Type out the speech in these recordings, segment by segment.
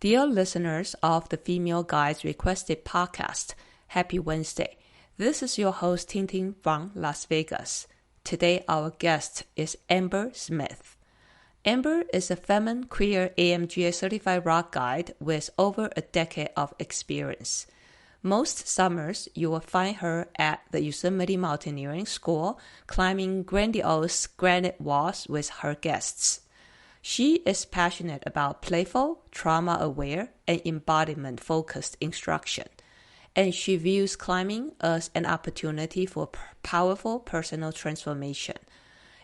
Dear listeners of the Female Guides Requested podcast, happy Wednesday. This is your host Ting Ting from Las Vegas. Today our guest is Amber Smith. Amber is a femme-queer AMGA Certified Rock guide with over a decade of experience. Most summers, you will find her at the Yosemite Mountaineering School climbing grandiose granite walls with her guests. She is passionate about playful, trauma-aware, and embodiment-focused instruction, and she views climbing as an opportunity for powerful personal transformation.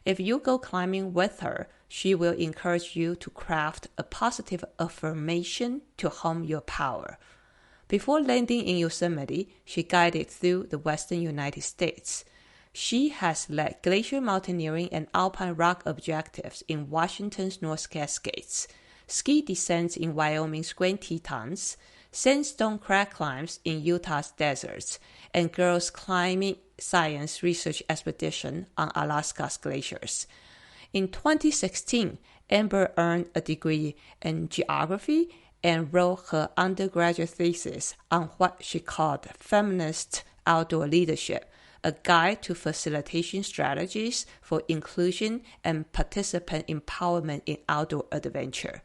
If you go climbing with her, she will encourage you to craft a positive affirmation to hone your power. Before landing in Yosemite, she guided through the western United States. She has led glacier mountaineering and alpine rock objectives in Washington's North Cascades, ski descents in Wyoming's Grand Tetons, sandstone crack climbs in Utah's deserts, and girls climbing science research expedition on Alaska's glaciers. In 2016, Amber earned a degree in geography and wrote her undergraduate thesis on what she called Feminist Outdoor Leadership, a guide to facilitation strategies for inclusion and participant empowerment in outdoor adventure.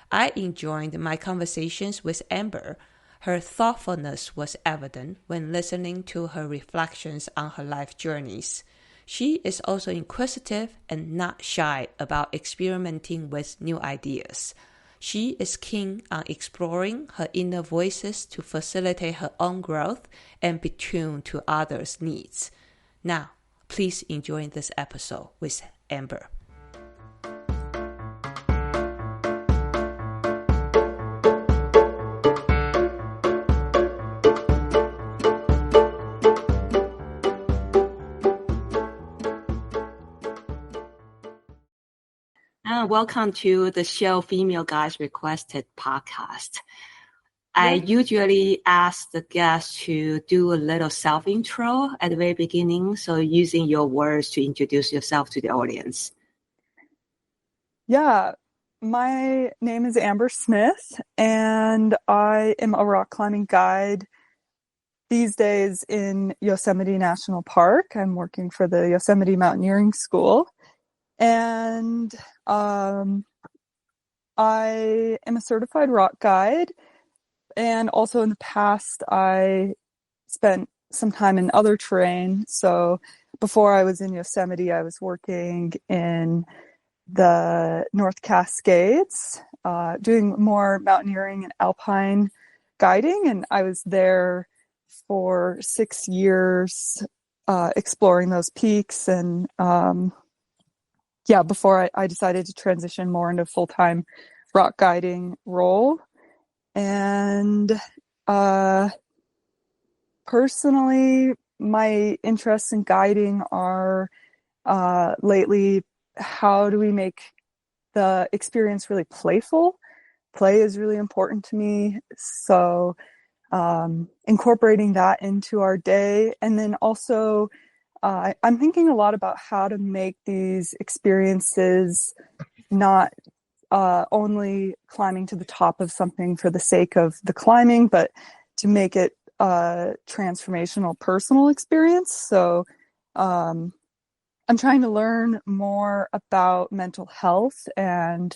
I enjoyed my conversations with Amber. Her thoughtfulness was evident when listening to her reflections on her life journeys. She is also inquisitive and not shy about experimenting with new ideas. She is keen on exploring her inner voices to facilitate her own growth and be tuned to others' needs. Now, please enjoy this episode with Amber. Welcome to the show Female Guides Requested podcast. I usually ask the guests to do a little self-intro at the very beginning, so using your words to introduce yourself to the audience. Yeah, my name is Amber Smith, and I am a rock climbing guide these days in Yosemite National Park. I'm working for the Yosemite Mountaineering School. And I am a certified rock guide, and also in the past I spent some time in other terrain. So before I was in Yosemite, I was working in the North Cascades, doing more mountaineering and alpine guiding, and I was there for 6 years exploring those peaks and before I decided to transition more into a full-time rock guiding role. And personally, my interests in guiding are lately, how do we make the experience really playful? Play is really important to me. So incorporating that into our day, and then also I'm thinking a lot about how to make these experiences not only climbing to the top of something for the sake of the climbing, but to make it a transformational personal experience. So I'm trying to learn more about mental health and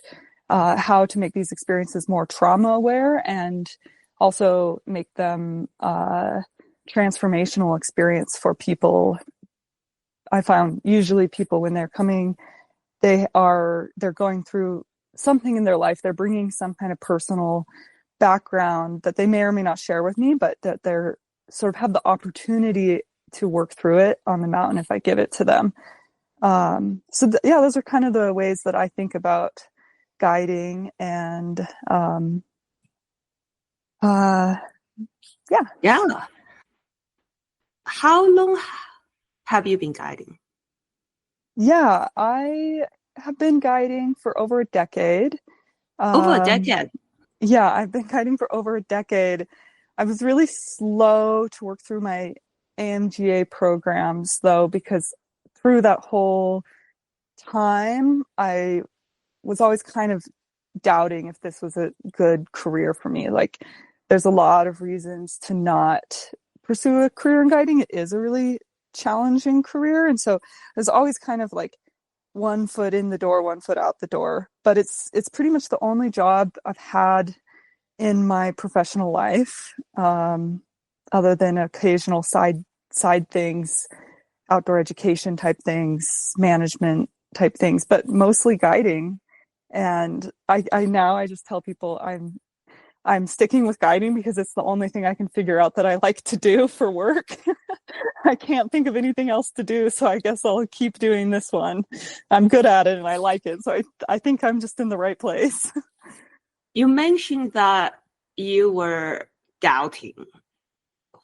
how to make these experiences more trauma aware, and also make them a transformational experience for people. I found usually people, when they're coming, they're going through something in their life. They're bringing some kind of personal background that they may or may not share with me, but that they're sort of have the opportunity to work through it on the mountain if I give it to them. Those are kind of the ways that I think about guiding. And How long have you been guiding? Yeah, I have been guiding for over a decade. Over a decade? Yeah, I've been guiding for over a decade. I was really slow to work through my AMGA programs, though, because through that whole time, I was always kind of doubting if this was a good career for me. Like, there's a lot of reasons to not pursue a career in guiding. It is a really challenging career. And so there's always kind of like one foot in the door, one foot out the door. But it's pretty much the only job I've had in my professional life, other than occasional side things, outdoor education type things, management type things, but mostly guiding. And I now just tell people I'm sticking with guiding because it's the only thing I can figure out that I like to do for work. I can't think of anything else to do, so I guess I'll keep doing this one. I'm good at it and I like it, so I think I'm just in the right place. You mentioned that you were doubting.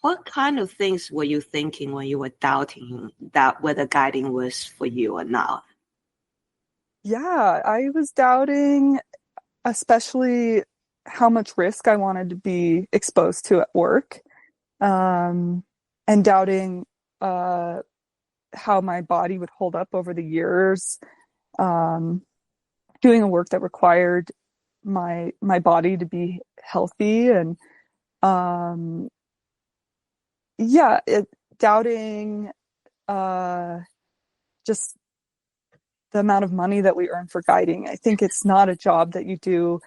What kind of things were you thinking when you were doubting that whether guiding was for you or not? Yeah, I was doubting, especially how much risk I wanted to be exposed to at work, and doubting how my body would hold up over the years, doing a work that required my body to be healthy, and doubting just the amount of money that we earn for guiding. I think it's not a job that you do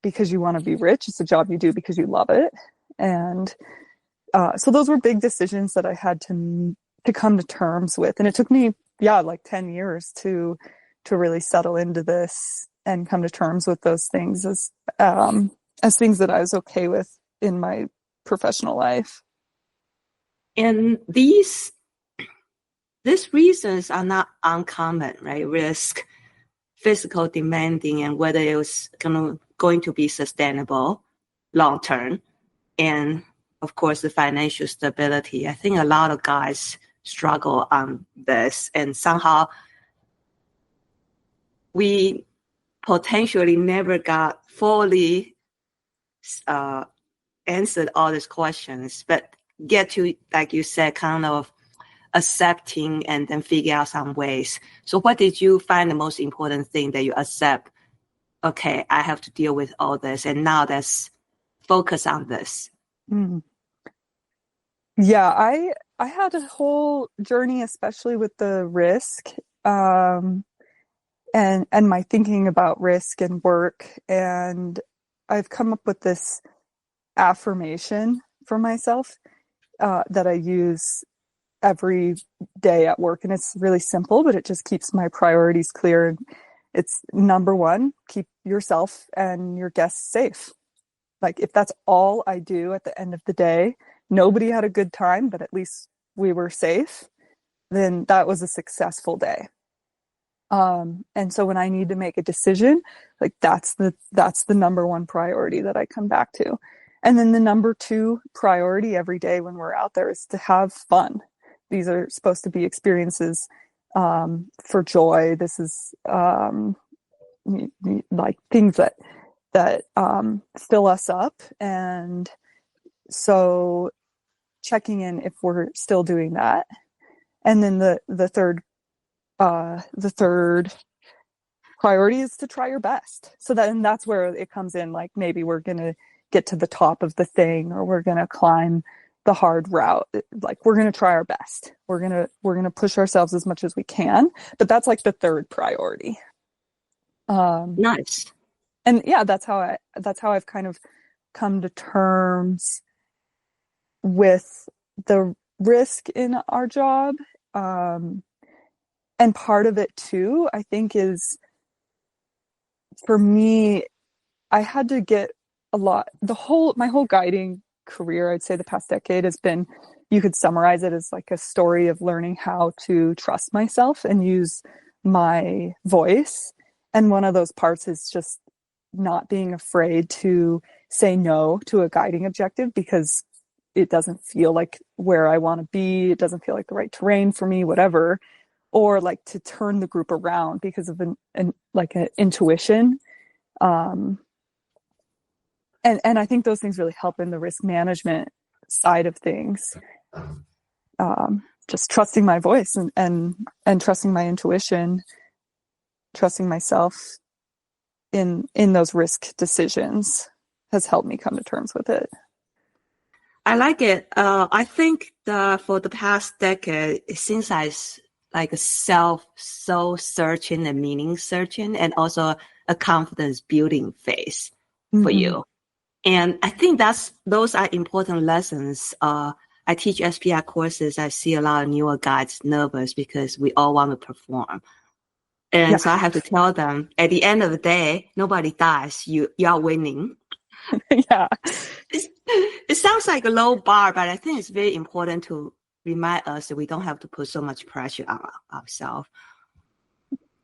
because you want to be rich. It's a job you do because you love it. And so those were big decisions that I had to come to terms with. And it took me, like 10 years to really settle into this and come to terms with those things as things that I was okay with in my professional life. And these reasons are not uncommon, right? Risk, physical demanding, and whether it was going to be sustainable long term, and of course the financial stability. I think a lot of guys struggle on this, and somehow we potentially never got fully answered all these questions, but get to, like you said, kind of accepting and then figure out some ways. So what did you find the most important thing that you accept? Okay, I have to deal with all this, and now let's focus on this. Yeah, I had a whole journey, especially with the risk, and my thinking about risk and work. And I've come up with this affirmation for myself that I use every day at work. And it's really simple, but it just keeps my priorities clear. It's number one, keep yourself and your guests safe. Like, if that's all I do at the end of the day, nobody had a good time, but at least we were safe, then that was a successful day. And so when I need to make a decision, like that's the number one priority that I come back to. And then the number two priority every day when we're out there is to have fun. These are supposed to be experiences for joy. This is like things that fill us up. And so checking in if we're still doing that. And then the third priority is to try your best. So that's where it comes in. Like, maybe we're going to get to the top of the thing, or we're going to climb the hard route. Like, we're going to try our best. We're going to push ourselves as much as we can, but that's like the third priority. Nice. And yeah, that's how I've kind of come to terms with the risk in our job. And part of it too, I think, is, for me, I had to get my whole guiding career, I'd say the past decade, has been, you could summarize it as like a story of learning how to trust myself and use my voice. And one of those parts is just not being afraid to say no to a guiding objective because it doesn't feel like where I want to be. It doesn't feel like the right terrain for me, whatever. Or like to turn the group around because of an intuition. And I think those things really help in the risk management side of things. Just trusting my voice and trusting my intuition, trusting myself. in those risk decisions has helped me come to terms with it. I like it. I think for the past decade, it seems like a soul searching and meaning searching, and also a confidence building phase for you. And I think those are important lessons. I teach SPI courses. I see a lot of newer guides nervous because we all want to perform. And so I have to tell them at the end of the day, nobody dies. You are winning. Yeah. It sounds like a low bar, but I think it's very important to remind us that we don't have to put so much pressure on ourselves.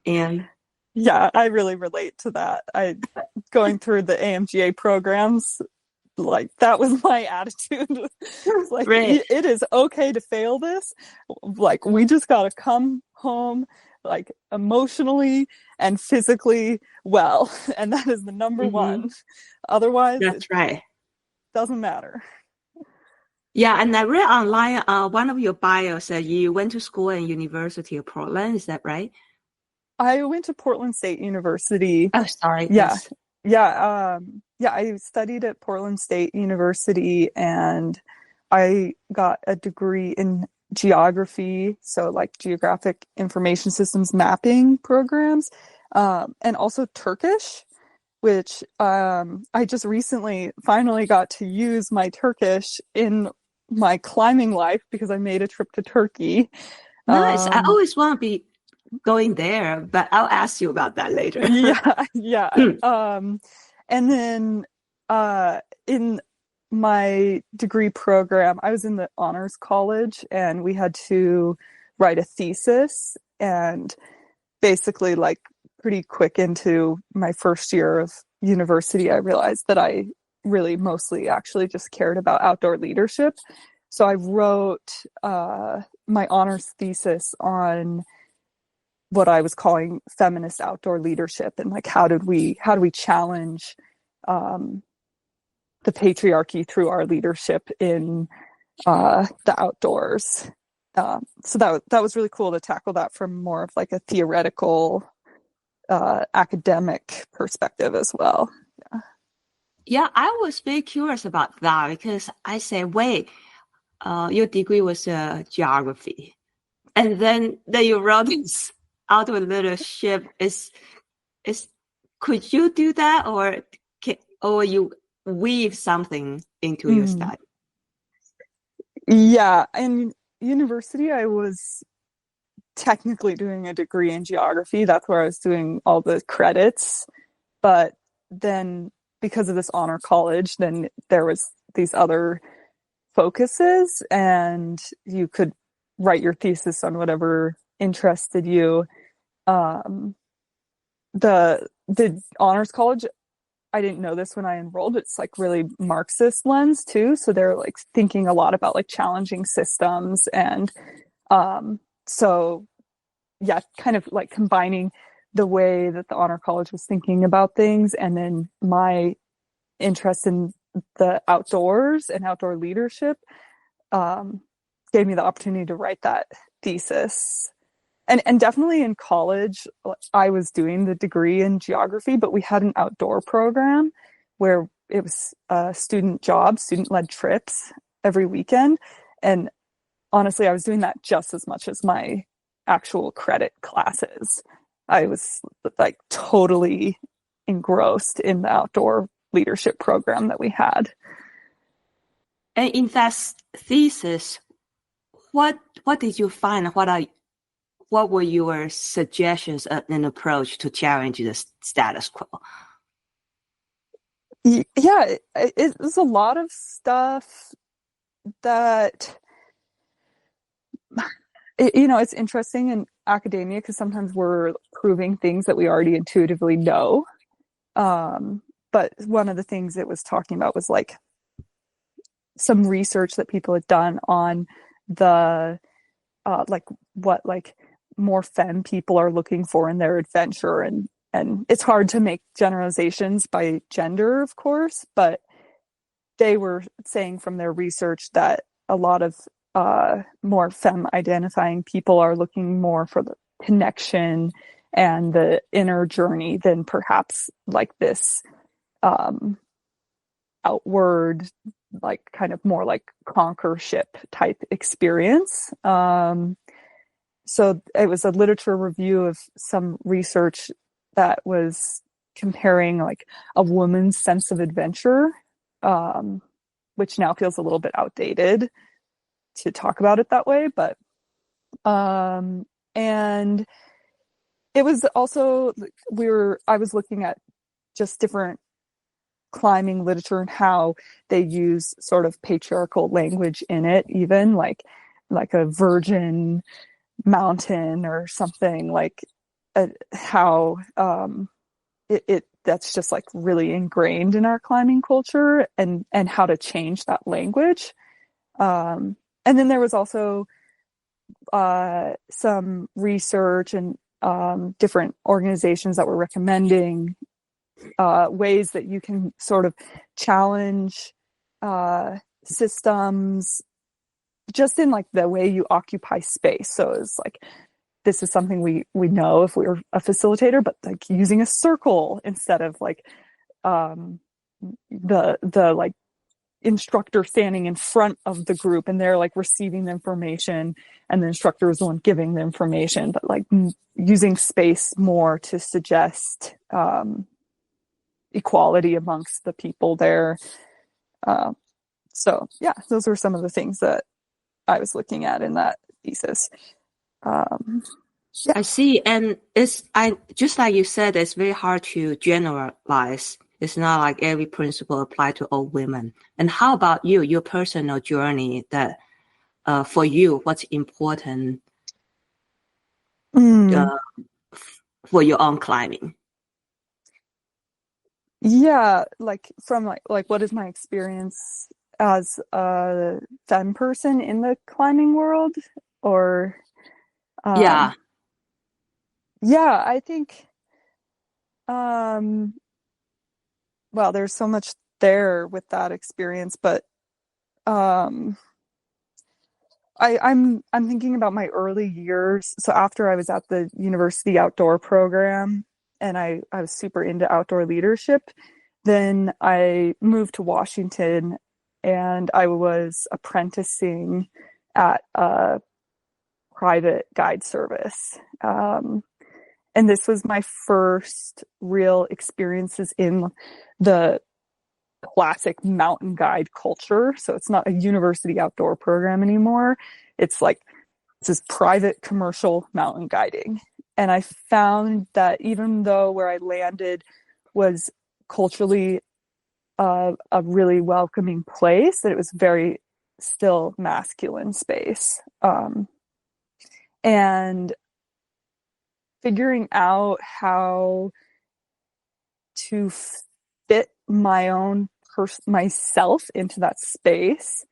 And yeah, I really relate to that. Going through the AMGA programs, like that was my attitude. It's like, right. It is okay to fail this. Like, we just got to come home like emotionally and physically well, and that is the number one. Otherwise, that's right. Doesn't matter. Yeah, and I read online one of your bios said you went to school at University of Portland. Is that right? I went to Portland State University. Oh, sorry. Yeah. Yes. Yeah. I studied at Portland State University, and I got a degree in geography. So like geographic information systems mapping programs, and also Turkish, which I just recently finally got to use my Turkish in my climbing life because I made a trip to Turkey. Nice. I always want to be going there, but I'll ask you about that later. Yeah. And then in my degree program, I was in the honors college, and we had to write a thesis. And basically, like pretty quick into my first year of university, I realized that I really mostly actually just cared about outdoor leadership. So I wrote my honors thesis on what I was calling feminist outdoor leadership, and like how do we challenge the patriarchy through our leadership in the outdoors. So that was really cool to tackle that from more of like a theoretical academic perspective as well. Yeah, I was very curious about that because I said, wait, your degree was geography. And then you wrote this outdoor leadership. Could you do that, or you weave something into your study? Yeah, in university, I was technically doing a degree in geography. That's where I was doing all the credits. But then because of this honor college, then there was these other focuses, and you could write your thesis on whatever interested you. The honors college, I didn't know this when I enrolled. It's like really Marxist lens too. So they're like thinking a lot about like challenging systems. And so yeah, kind of like combining the way that the honor college was thinking about things, and then my interest in the outdoors and outdoor leadership gave me the opportunity to write that thesis. And definitely in college, I was doing the degree in geography, but we had an outdoor program where it was a student-led trips every weekend. And honestly, I was doing that just as much as my actual credit classes. I was like totally engrossed in the outdoor leadership program that we had. And in that thesis, what did you find? What were your suggestions and approach to challenge the status quo? Yeah, it was a lot of stuff that, it's interesting in academia because sometimes we're proving things that we already intuitively know. But one of the things it was talking about was like some research that people had done on the like what like more femme people are looking for in their adventure, and it's hard to make generalizations by gender, of course, but they were saying from their research that a lot of more femme identifying people are looking more for the connection and the inner journey than perhaps like this outward, like kind of more like conquerorship type experience. So it was a literature review of some research that was comparing like a woman's sense of adventure, which now feels a little bit outdated to talk about it that way, but and it was also I was looking at just different climbing literature and how they use sort of patriarchal language in it, even like a virgin mountain or something, like how it that's just like really ingrained in our climbing culture, and how to change that language. And then there was also some research and different organizations that were recommending ways that you can sort of challenge systems just in like the way you occupy space. So it's like, this is something we know if we were a facilitator, but like using a circle instead of like the like instructor standing in front of the group and they're like receiving the information and the instructor is the one giving the information, but like using space more to suggest equality amongst the people there. So yeah, those were some of the things that I was looking at in that thesis. Yeah. I see. And just like you said, it's very hard to generalize. It's not like every principle apply to all women. And how about you, your personal journey that, for you, what's important, for your own climbing? Yeah. Like from like what is my experience as a femme person in the climbing world, or, Yeah, I think, well, there's so much there with that experience, but I'm thinking about my early years. So after I was at the university outdoor program and I was super into outdoor leadership, then I moved to Washington and I was apprenticing at a private guide service. And this was my first real experiences in the classic mountain guide culture. So it's not a university outdoor program anymore. It's like this private commercial mountain guiding. And I found that even though where I landed was culturally a really welcoming place, that it was very still masculine space. And figuring out how to fit my own myself into that space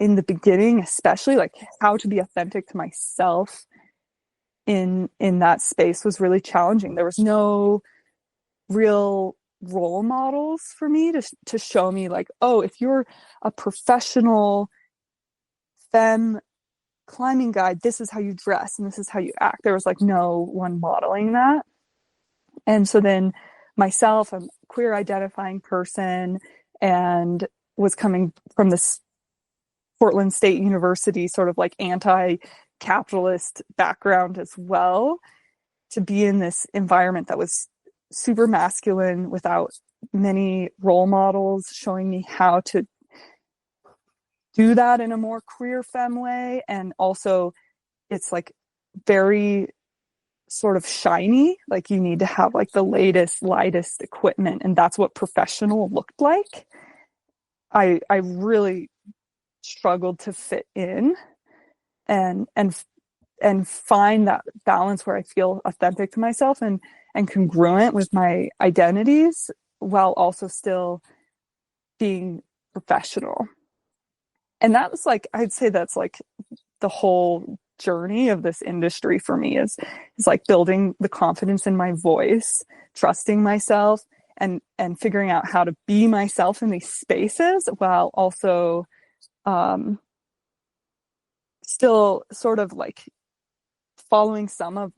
in the beginning, especially like how to be authentic to myself in that space was really challenging. There was no real role models for me to show me like, oh, if you're a professional femme climbing guide, this is how you dress and this is how you act. There was like no one modeling that. And so then myself, I'm a queer identifying person and was coming from this Portland State University sort of like anti-capitalist background as well, to be in this environment that was super masculine without many role models showing me how to do that in a more queer femme way. And also it's like very sort of shiny, like you need to have like the latest, lightest equipment, and that's what professional looked like. I really struggled to fit in and find that balance where I feel authentic to myself and congruent with my identities while also still being professional. And that was like, I'd say that's like the whole journey of this industry for me is like building the confidence in my voice, trusting myself, and figuring out how to be myself in these spaces while also still sort of like following some of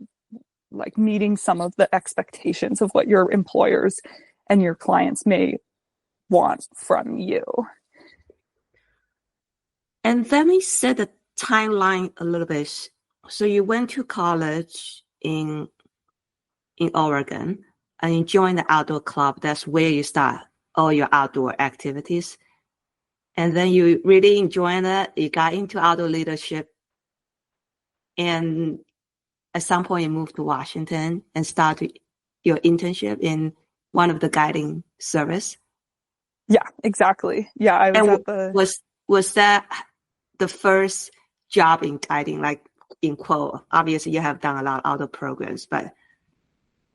like meeting some of the expectations of what your employers and your clients may want from you. And let me set the timeline a little bit. So you went to college in Oregon and you joined the outdoor club. That's where you start all your outdoor activities. And then you really enjoyed it. You got into outdoor leadership. And at some point you moved to Washington and started your internship in one of the guiding service. Yeah, exactly. Yeah, I was and at the... Was that the first job in guiding, like in quote? Obviously you have done a lot of outdoor programs, but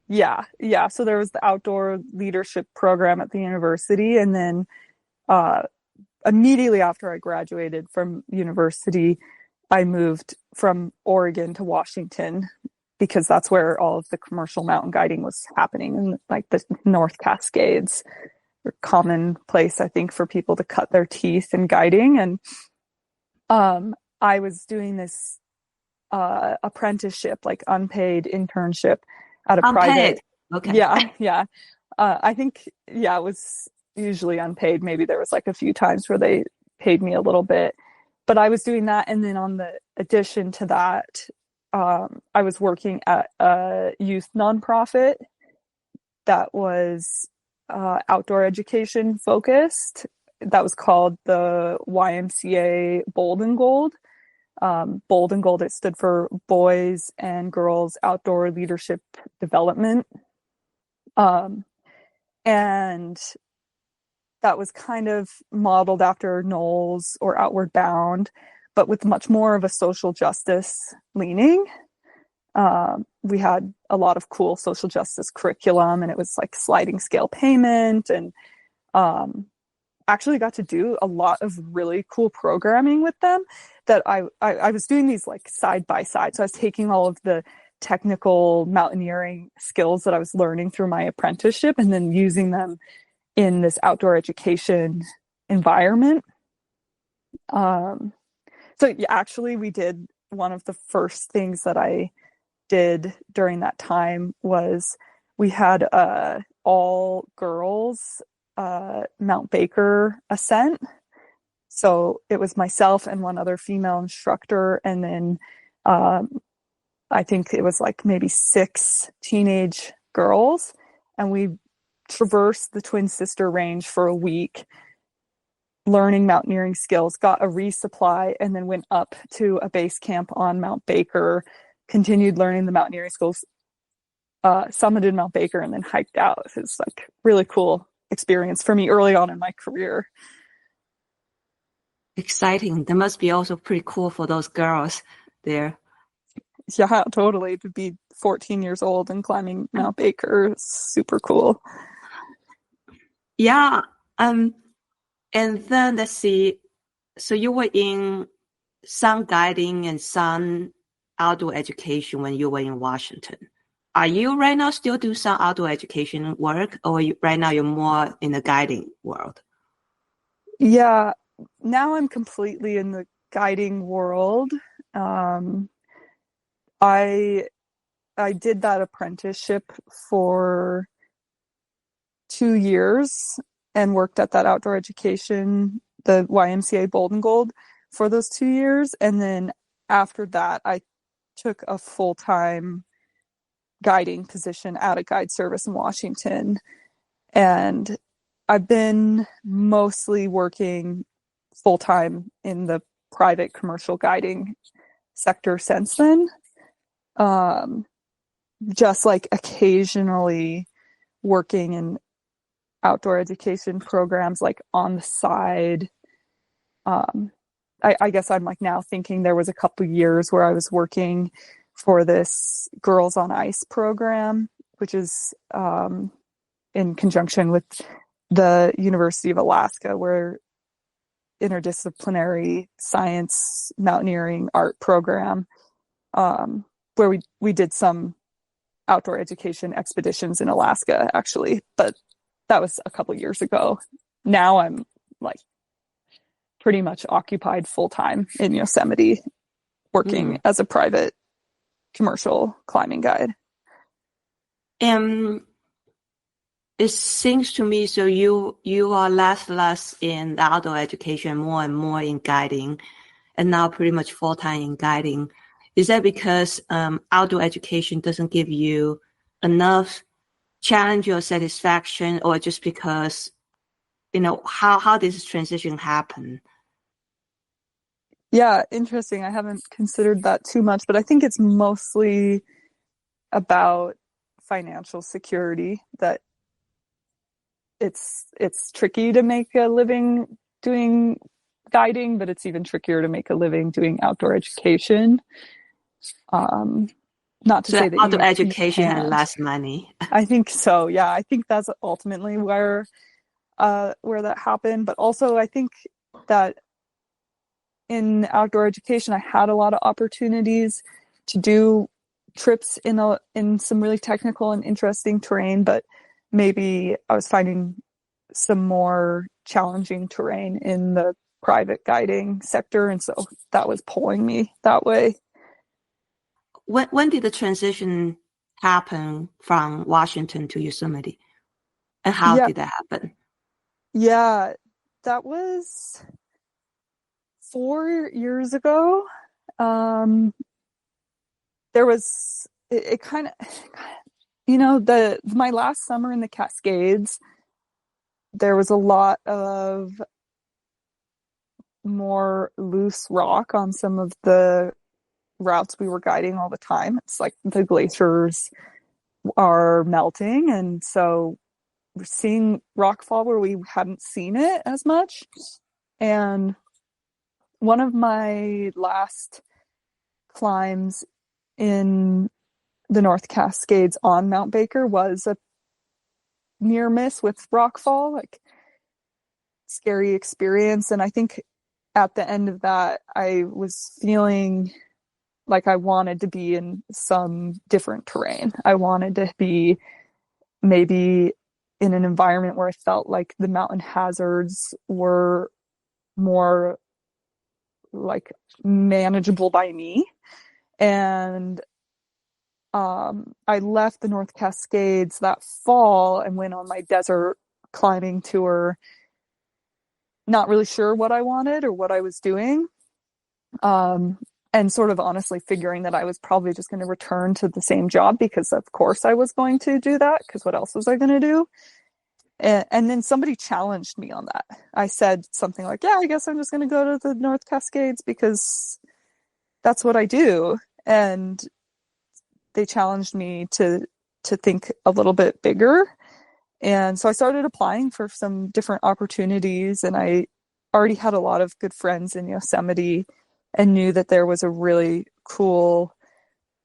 Yeah. So there was the outdoor leadership program at the university. And then immediately after I graduated from university, I moved from Oregon to Washington because that's where all of the commercial mountain guiding was happening, in like the North Cascades, a common place, I think, for people to cut their teeth in guiding. And I was doing this apprenticeship, like unpaid internship at a private. Okay. Yeah. I think, it was usually unpaid. Maybe there was like a few times where they paid me a little bit, but I was doing that. And then on the addition to that, I was working at a youth nonprofit that was outdoor education focused. That was called the YMCA Bold and Gold. Bold and Gold, it stood for Boys and Girls Outdoor Leadership Development. And that was kind of modeled after Knowles or Outward Bound, but with much more of a social justice leaning. We had a lot of cool social justice curriculum, and it was like sliding scale payment, and actually got to do a lot of really cool programming with them that I was doing these like side by side. So I was taking all of the technical mountaineering skills that I was learning through my apprenticeship and then using them in this outdoor education environment. So actually we did, one of the first things that I did during that time was we had all girls Mount Baker ascent. So it was myself and one other female instructor, and then I think it was like maybe 6 teenage girls, and we traversed the Twin Sister Range for a week, learning mountaineering skills, got a resupply, and then went up to a base camp on Mount Baker, continued learning the mountaineering skills, summited Mount Baker, and then hiked out. It was like really cool experience for me early on in my career. Exciting. That must be also pretty cool for those girls there. Yeah, totally. To be 14 years old and climbing Mount Baker is super cool. Yeah. And then let's see. So you were in some guiding and some outdoor education when you were in Washington. Are you right now still do some outdoor education work, or right now you're more in the guiding world? Yeah, now I'm completely in the guiding world. I did that apprenticeship for 2 years and worked at that outdoor education, the YMCA Bold and Gold, for those 2 years. And then after that, I took a full-time guiding position at a guide service in Washington. And I've been mostly working full-time in the private commercial guiding sector since then. Just like occasionally working in outdoor education programs, like on the side. I guess I'm like now thinking there was a couple years where I was working for this Girls on Ice program, which is in conjunction with the University of Alaska, where interdisciplinary science, mountaineering, art program, where we did some outdoor education expeditions in Alaska, actually, but that was a couple years ago. Now I'm like pretty much occupied full-time in Yosemite, working as a private commercial climbing guide. And it seems to me, so you are less in the outdoor education, more and more in guiding, and now pretty much full-time in guiding. Is that because outdoor education doesn't give you enough challenge or satisfaction, or just because, how did this transition happen? Yeah, interesting. I haven't considered that too much, but I think it's mostly about financial security, that it's tricky to make a living doing guiding, but it's even trickier to make a living doing outdoor education. Not to So say that outdoor you education and can't. less money. I think so. Yeah, I think that's ultimately where that happened. But also, I think that in outdoor education, I had a lot of opportunities to do trips in some really technical and interesting terrain, but maybe I was finding some more challenging terrain in the private guiding sector, and so that was pulling me that way. When did the transition happen from Washington to Yosemite, and how Yeah, did that happen? yeah, that was 4 years ago. There was it kind of, my last summer in the Cascades, there was a lot of more loose rock on some of the routes we were guiding all the time. It's like the glaciers are melting, and so we're seeing rock fall where we hadn't seen it as much. And one of my last climbs in the North Cascades on Mount Baker was a near miss with rockfall, like scary experience. And I think at the end of that, I was feeling like I wanted to be in some different terrain. I wanted to be maybe in an environment where I felt like the mountain hazards were more like manageable by me. And I left the North Cascades that fall and went on my desert climbing tour, not really sure what I wanted or what I was doing. And sort of honestly figuring that I was probably just going to return to the same job, because of course I was going to do that, because what else was I going to do? And then somebody challenged me on that. I said something like, yeah, I guess I'm just going to go to the North Cascades because that's what I do. And they challenged me to think a little bit bigger. And so I started applying for some different opportunities, and I already had a lot of good friends in Yosemite and knew that there was a really cool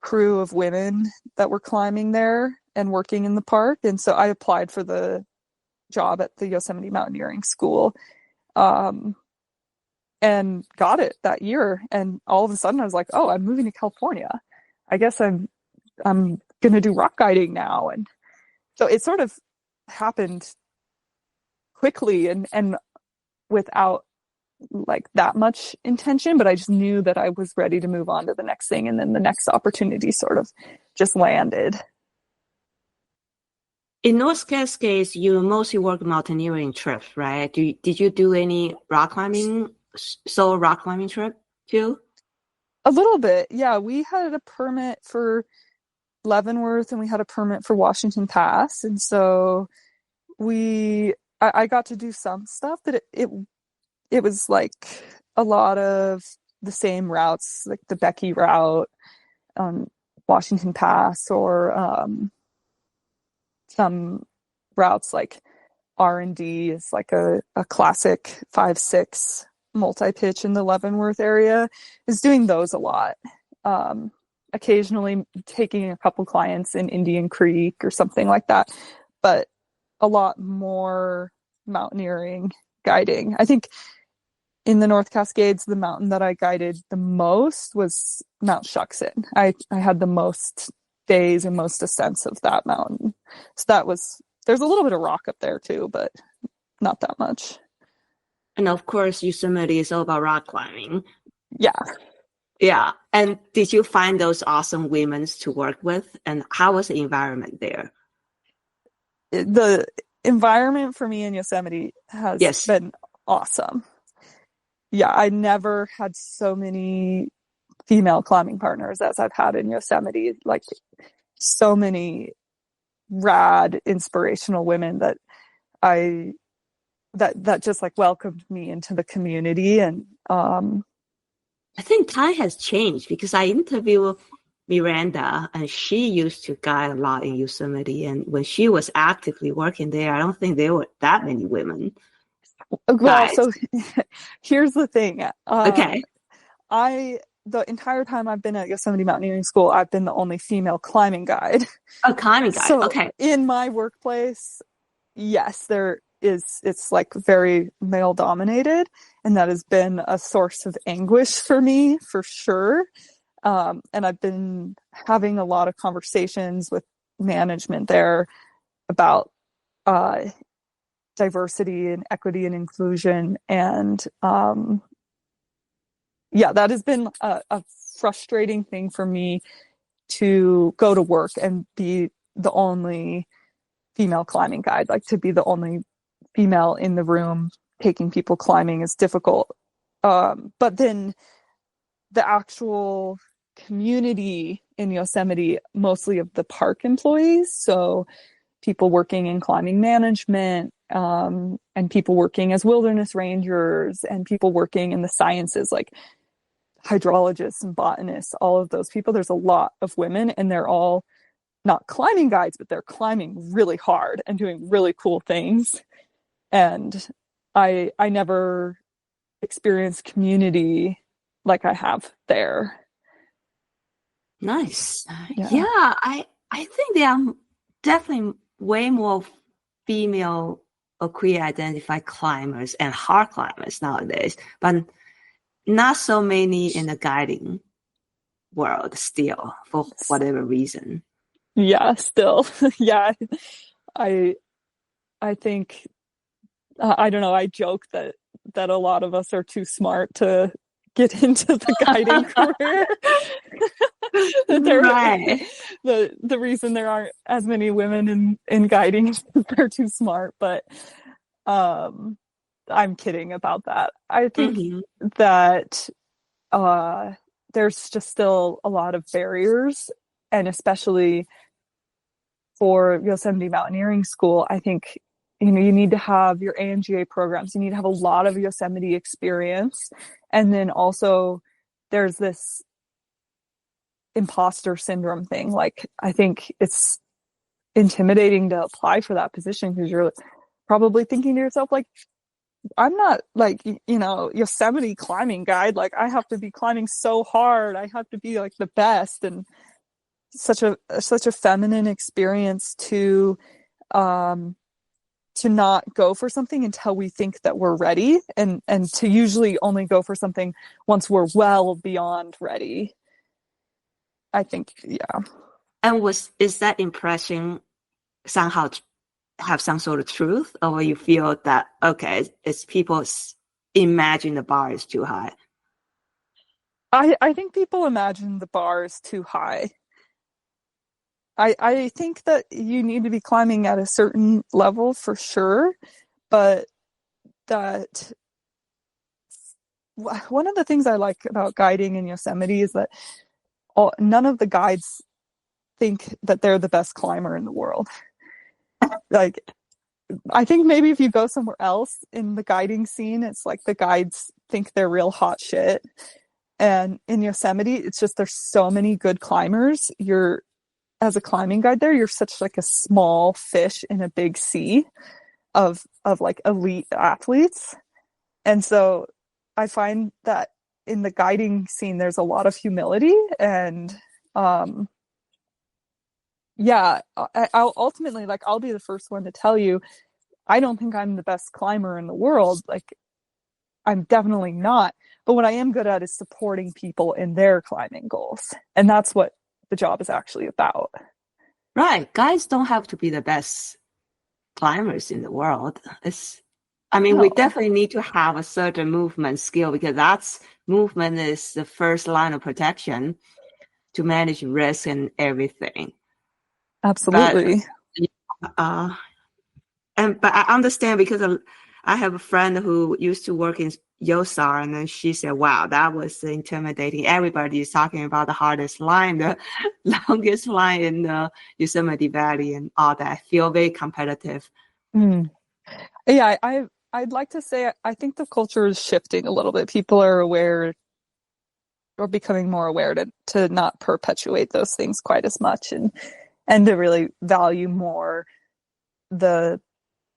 crew of women that were climbing there and working in the park. And so I applied for the job at the Yosemite Mountaineering School, and got it that year. And all of a sudden I was like, oh, I'm moving to California. I guess I'm going to do rock guiding now. And so it sort of happened quickly and without like that much intention, but I just knew that I was ready to move on to the next thing. And then the next opportunity sort of just landed. In North Cascades, you mostly work mountaineering trips, right? Did you do any rock climbing, solo rock climbing trip too? A little bit. Yeah. We had a permit for Leavenworth and we had a permit for Washington Pass. And so I got to do some stuff, but it was like a lot of the same routes, like the Becky route on Washington Pass, or some routes like R&D is like a classic 5-6 multi-pitch in the Leavenworth area, is doing those a lot. Occasionally taking a couple clients in Indian Creek or something like that, but a lot more mountaineering guiding. I think in the North Cascades, the mountain that I guided the most was Mount Shuckson. I had the most days and most ascents of that mountain. So there's a little bit of rock up there too, but not that much. And of course, Yosemite is all about rock climbing. Yeah. Yeah. And did you find those awesome women to work with? And how was the environment there? the environment for me in Yosemite has been awesome. Yeah, I never had so many female climbing partners as I've had in Yosemite. Like, so many rad, inspirational women that just like welcomed me into the community. And I think time has changed because I interviewed Miranda, and she used to guide a lot in Yosemite. And when she was actively working there, I don't think there were that many women. Well, so here's the thing. Okay. The entire time I've been at Yosemite Mountaineering School, I've been the only female climbing guide. Oh, climbing guide. So okay. In my workplace, yes, it's like very male dominated, and that has been a source of anguish for me, for sure. And I've been having a lot of conversations with management there about diversity and equity and inclusion. And that has been a frustrating thing for me, to go to work and be the only female climbing guide. Like, to be the only female in the room taking people climbing is difficult. But then the actual community in Yosemite, mostly of the park employees, so people working in climbing management, and people working as wilderness rangers, and people working in the sciences, like hydrologists and botanists, all of those people. There's a lot of women, and they're all not climbing guides, but they're climbing really hard and doing really cool things. And I never experienced community like I have there. Nice. Yeah, I think there are definitely way more female or queer identified climbers and hard climbers nowadays, but not so many in the guiding world still, for whatever reason. Yeah, still. Yeah. I think, I don't know, I joke that a lot of us are too smart to get into the guiding career. Right. The reason there aren't as many women in guiding is they're too smart, but I'm kidding about that. I think that there's just still a lot of barriers, and especially for Yosemite Mountaineering School, I think, you need to have your AMGA programs. You need to have a lot of Yosemite experience. And then also there's this imposter syndrome thing. Like, I think it's intimidating to apply for that position, because you're probably thinking to yourself, like, I'm not like, Yosemite climbing guide. Like, I have to be climbing so hard. I have to be like the best. And such a feminine experience to not go for something until we think that we're ready, and to usually only go for something once we're well beyond ready. I think, yeah. And is that impression somehow have some sort of truth, or you feel that, okay, it's people imagine the bar is too high? I think people imagine the bar is too high. I think that you need to be climbing at a certain level for sure, but that one of the things I like about guiding in Yosemite is that none of the guides think that they're the best climber in the world. Like, I think maybe if you go somewhere else in the guiding scene, it's like the guides think they're real hot shit. And in Yosemite, it's just, there's so many good climbers. As a climbing guide there, you're such like a small fish in a big sea of like elite athletes. And so I find that in the guiding scene, there's a lot of humility, and I'll ultimately, like, I'll be the first one to tell you, I don't think I'm the best climber in the world. Like, I'm definitely not. But what I am good at is supporting people in their climbing goals. And that's what the job is actually about. Right. Guys don't have to be the best climbers in the world. We definitely need to have a certain movement skill, because movement is the first line of protection to manage risk and everything. Absolutely. But, But I understand because I have a friend who used to work in Yosar, and then she said, wow, that was intimidating. Everybody is talking about the hardest line, the longest line in the Yosemite Valley and all that. I feel very competitive. Yeah, I'd like to say I think the culture is shifting a little bit. People are aware or becoming more aware to not perpetuate those things quite as much and to really value more the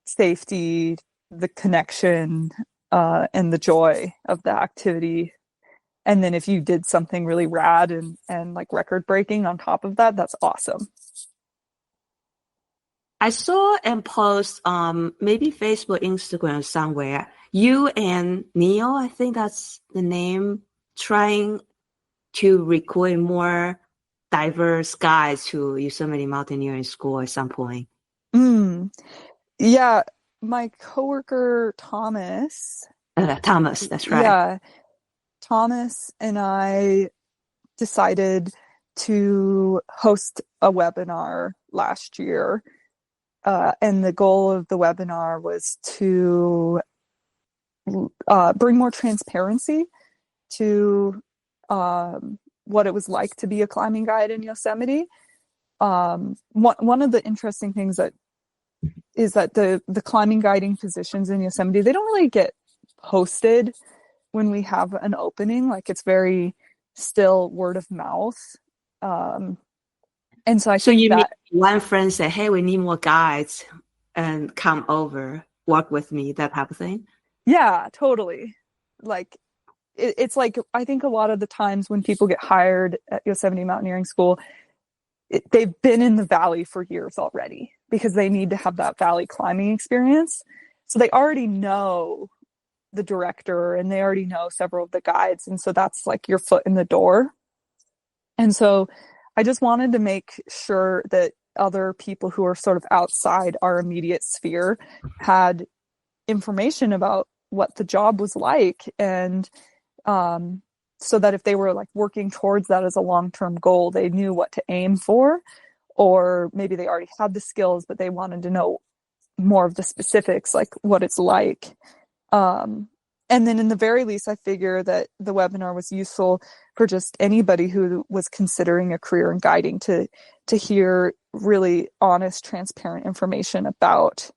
safety, the connection, and the joy of the activity. And then if you did something really rad and like record breaking on top of that, that's awesome. I saw and post maybe Facebook, Instagram somewhere. You and Neil, I think that's the name, trying to recruit more diverse guys to Yosemite Mountaineering School at some point. Yeah, my coworker Thomas. Thomas, that's right. Yeah, Thomas and I decided to host a webinar last year. And the goal of the webinar was to bring more transparency to what it was like to be a climbing guide in Yosemite. One of the interesting things is that the climbing guiding positions in Yosemite, they don't really get posted when we have an opening. Like, it's very still word of mouth. And so I think you that mean one friend said, hey, we need more guides and come over, work with me, that type of thing? Yeah, totally. Like, it's like, I think a lot of the times when people get hired at Yosemite Mountaineering School, they've been in the valley for years already because they need to have that valley climbing experience. So they already know the director and they already know several of the guides. And so that's like your foot in the door. And so I just wanted to make sure that other people who are sort of outside our immediate sphere had information about what the job was like. And so that if they were like working towards that as a long-term goal, they knew what to aim for, or maybe they already had the skills, but they wanted to know more of the specifics, like what it's like. And then in the very least, I figure that the webinar was useful for just anybody who was considering a career in guiding to hear really honest, transparent information about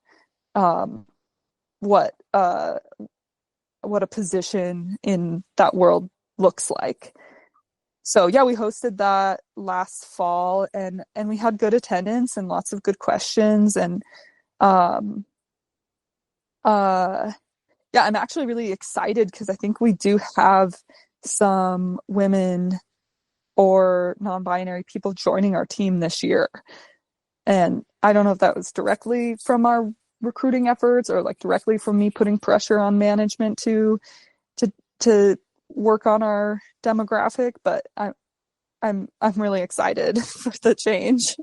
what a position in that world looks like. So yeah, we hosted that last fall and we had good attendance and lots of good questions. And yeah, I'm actually really excited because I think we do have some women or non-binary people joining our team this year. And I don't know if that was directly from our recruiting efforts or like directly from me putting pressure on management to work on our demographic, but I'm really excited for the change.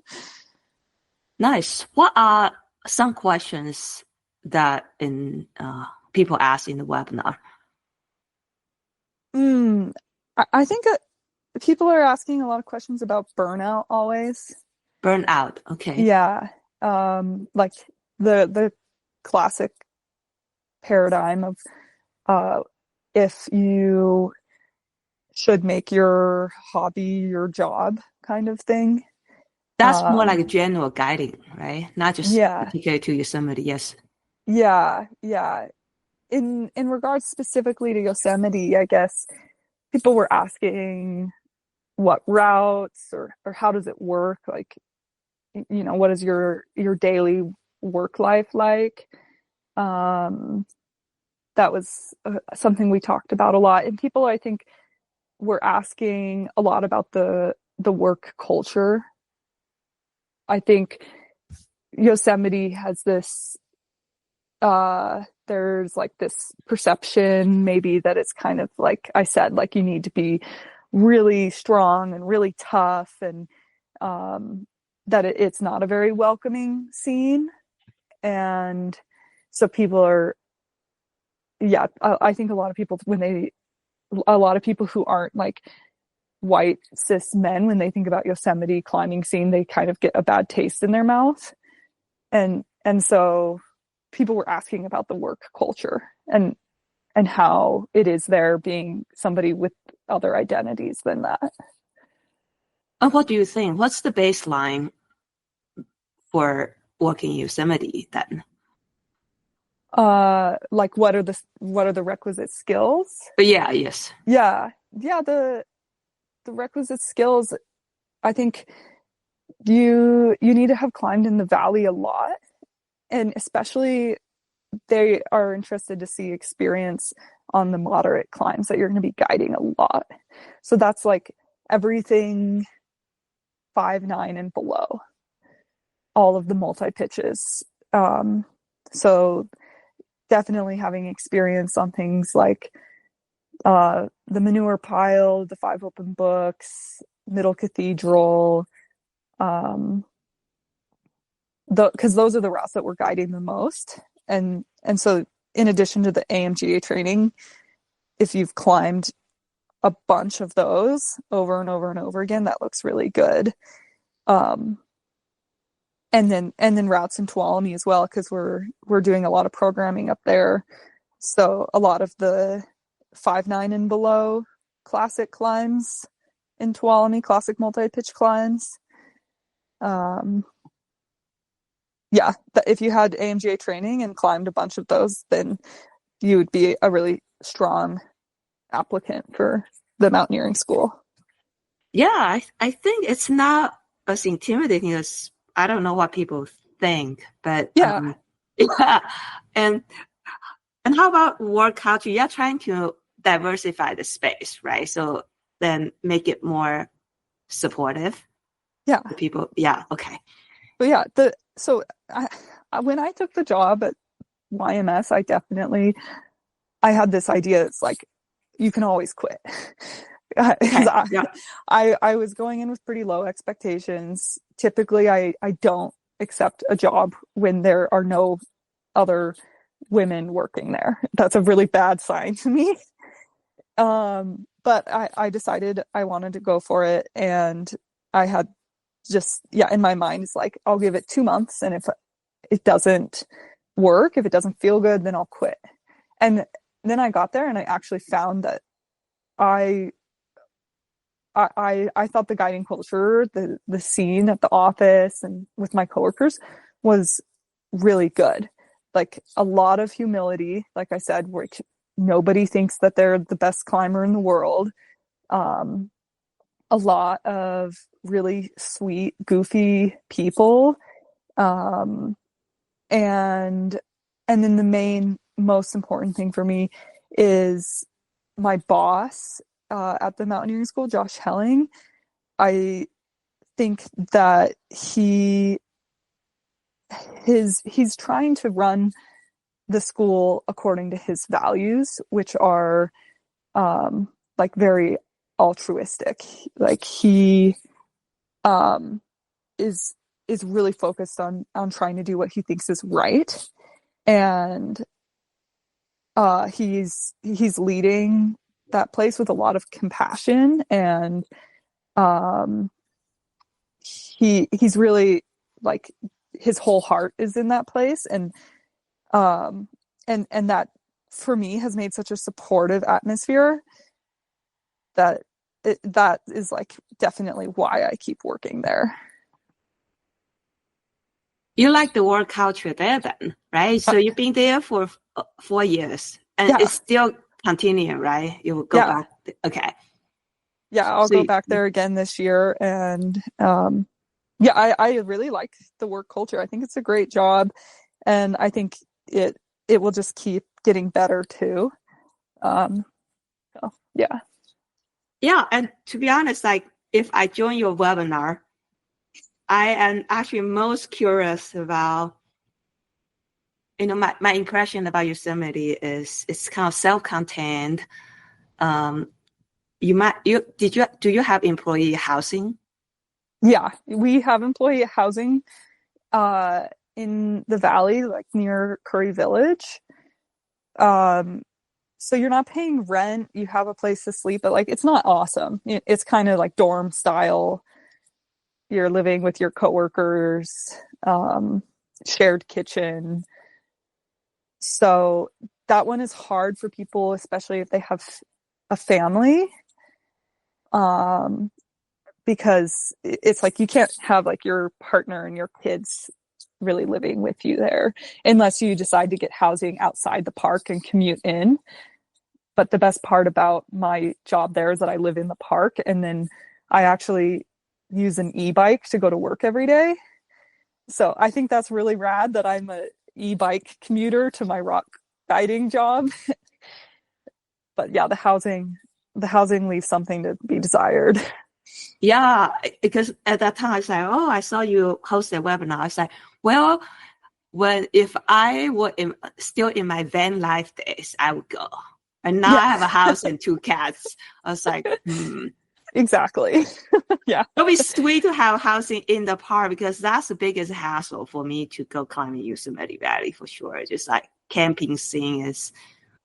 Nice. What are some questions that people ask in the webinar? I think that people are asking a lot of questions about burnout always. Burnout, okay. Yeah. Like the classic paradigm of if you should make your hobby your job kind of thing. That's more like a general guiding, right? Not just yeah. particular to Yosemite, yes. Yeah. In regards specifically to Yosemite, I guess people were asking what routes or how does it work? Like, you know, what is your daily work life like? That was something we talked about a lot. And people, I think, were asking a lot about the work culture. I think Yosemite has this, there's like this perception maybe that it's kind of like I said, like you need to be really strong and really tough, and that it's not a very welcoming scene. And so people are, yeah, I think a lot of people who aren't like white cis men, when they think about Yosemite climbing scene, they kind of get a bad taste in their mouth. And so people were asking about the work culture and how it is there being somebody with other identities than that. What do you think? What's the baseline for working Yosemite then? Like what are the requisite skills? But yes. Yeah. The requisite skills, I think you need to have climbed in the valley a lot, and especially they are interested to see experience on the moderate climbs that you're going to be guiding a lot. So that's like everything 5-9 and below, all of the multi-pitches. So definitely having experience on things like the manure pile, the 5 open books, middle cathedral, because those are the routes that we're guiding the most. And so in addition to the AMGA training, if you've climbed a bunch of those over and over and over again, that looks really good. And then routes in Tuolumne as well, because we're doing a lot of programming up there. So a lot of the 5-9 and below classic climbs in Tuolumne, classic multi-pitch climbs. If you had AMGA training and climbed a bunch of those, then you would be a really strong applicant for the mountaineering school. Yeah, I think it's not as intimidating as, I don't know what people think, but yeah. And how about work culture? You're trying to diversify the space, right? So then make it more supportive. Yeah. The people. Yeah. Okay. But yeah, when I took the job at YMS, I had this idea. It's like, you can always quit. I was going in with pretty low expectations. Typically, I don't accept a job when there are no other women working there. That's a really bad sign to me. But I decided I wanted to go for it, and I had just, in my mind, it's like, I'll give it 2 months, and if it doesn't work, if it doesn't feel good, then I'll quit. And then I got there and I actually found that I thought the guiding culture, the scene at the office and with my coworkers was really good. Like a lot of humility, like I said, where nobody thinks that they're the best climber in the world. A lot of really sweet, goofy people. And then the most important thing for me is my boss at the mountaineering school, Josh Helling. I think that he's trying to run the school according to his values, which are like very altruistic. Like he is really focused on trying to do what he thinks is right, and he's leading that place with a lot of compassion, and he's really, like, his whole heart is in that place, and that for me has made such a supportive atmosphere that that is like definitely why I keep working there. You like the work culture there then, right? So you've been there for 4 years, and it's still continuing, right? You will go back. Okay. Yeah, I'll go back there again this year, and I really like the work culture. I think it's a great job, and I think it will just keep getting better too. Yeah, and to be honest, like if I join your webinar, I am actually most curious about, my impression about Yosemite is it's kind of self-contained. Do you have employee housing? Yeah, we have employee housing in the valley, like near Curry Village. So you're not paying rent, you have a place to sleep, but like it's not awesome. It's kind of like dorm style. You're living with your coworkers, shared kitchen. So that one is hard for people, especially if they have a family. Because it's like you can't have like your partner and your kids really living with you there unless you decide to get housing outside the park and commute in. But the best part about my job there is that I live in the park, and then I actually use an e-bike to go to work every day. So I think that's really rad that I'm an e-bike commuter to my rock guiding job. But yeah, the housing leaves something to be desired. Yeah, because at that time I was like, oh, I saw you host a webinar. I was like, well, if I were still in my van life days, I would go. And now I have a house and 2 cats. I was like, Exactly. Yeah. It'll be sweet to have housing in the park, because that's the biggest hassle for me to go climbing Yosemite Valley for sure. Just like camping scene is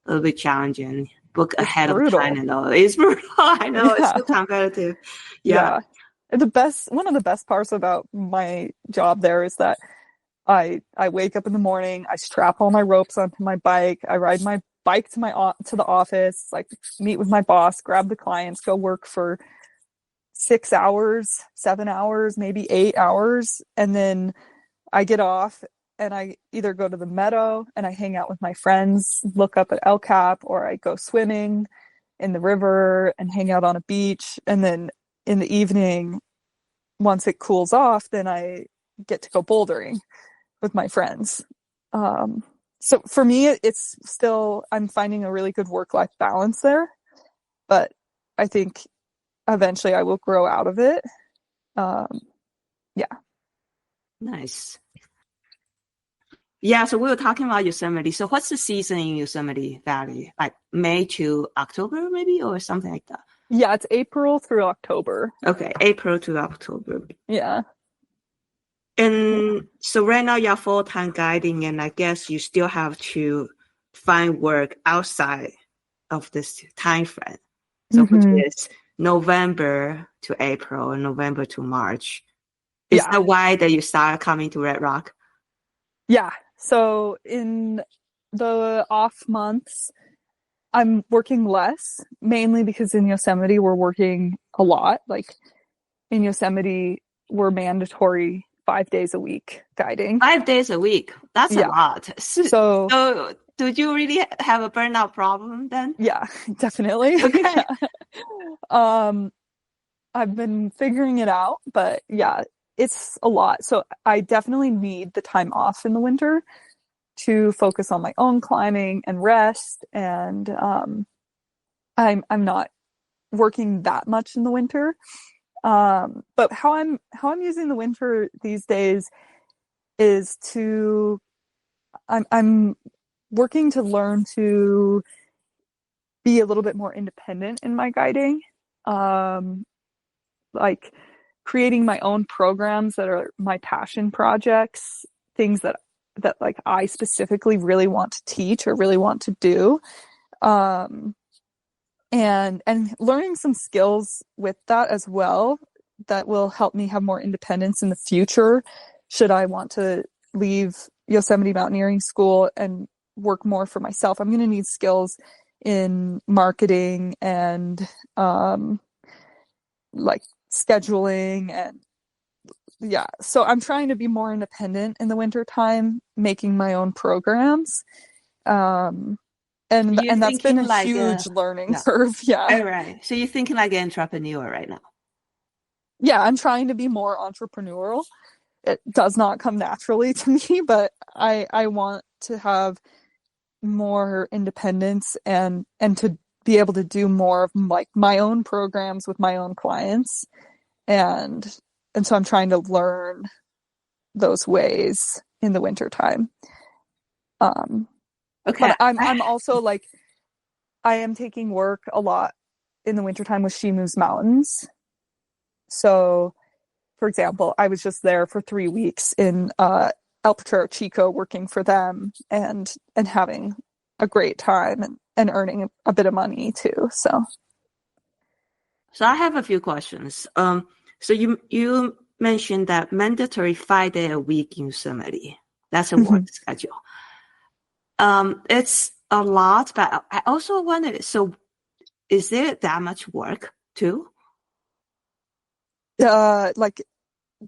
a little bit challenging. Book ahead of time and all. It's brutal. I know. It's so competitive. Yeah. One of the best parts about my job there is that I wake up in the morning, I strap all my ropes onto my bike, I ride my bike to the office, like meet with my boss, grab the clients, go work for 6 hours, 7 hours, maybe 8 hours, and then I get off and I either go to the meadow and I hang out with my friends, look up at El Cap, or I go swimming in the river and hang out on a beach. And then in the evening, once it cools off, then I get to go bouldering with my friends. So for me, it's still, I'm finding a really good work-life balance there, but I think eventually I will grow out of it. Yeah. Nice. Yeah, so we were talking about Yosemite. So what's the season in Yosemite Valley? Like May to October maybe, or something like that? Yeah, it's April through October. Okay, April to October. Yeah. And so right now you're full-time guiding, and I guess you still have to find work outside of this time frame. So which is November to April and November to March. Is that why that you started coming to Red Rock? Yeah. So in the off months, I'm working less, mainly because in Yosemite we're working a lot. Like in Yosemite, we're mandatory 5 days a week guiding. 5 days a week. That's a lot. So did you really have a burnout problem then? Yeah, definitely. Okay. I've been figuring it out, but yeah, it's a lot. So I definitely need the time off in the winter to focus on my own climbing and rest. And I'm not working that much in the winter. But how I'm using the winter these days is I'm working to learn to be a little bit more independent in my guiding. Like creating my own programs that are my passion projects, things that like I specifically really want to teach or really want to do. And learning some skills with that as well that will help me have more independence in the future should I want to leave Yosemite Mountaineering School and work more for myself. I'm going to need skills in marketing and like scheduling, and yeah, so I'm trying to be more independent in the winter time, making my own programs. And that's been a huge learning curve. Yeah. All right. So you're thinking like an entrepreneur right now. Yeah, I'm trying to be more entrepreneurial. It does not come naturally to me, but I want to have more independence and to be able to do more of like my own programs with my own clients. And so I'm trying to learn those ways in the winter time. Okay. But I'm also like, I am taking work a lot in the wintertime with She Moves Mountains. So, for example, I was just there for 3 weeks in El Potrero Chico working for them and having a great time and earning a bit of money too. So I have a few questions. So you mentioned that mandatory 5 day a week in Yosemite. That's a work schedule. It's a lot, but I also wonder, so is there that much work too? Like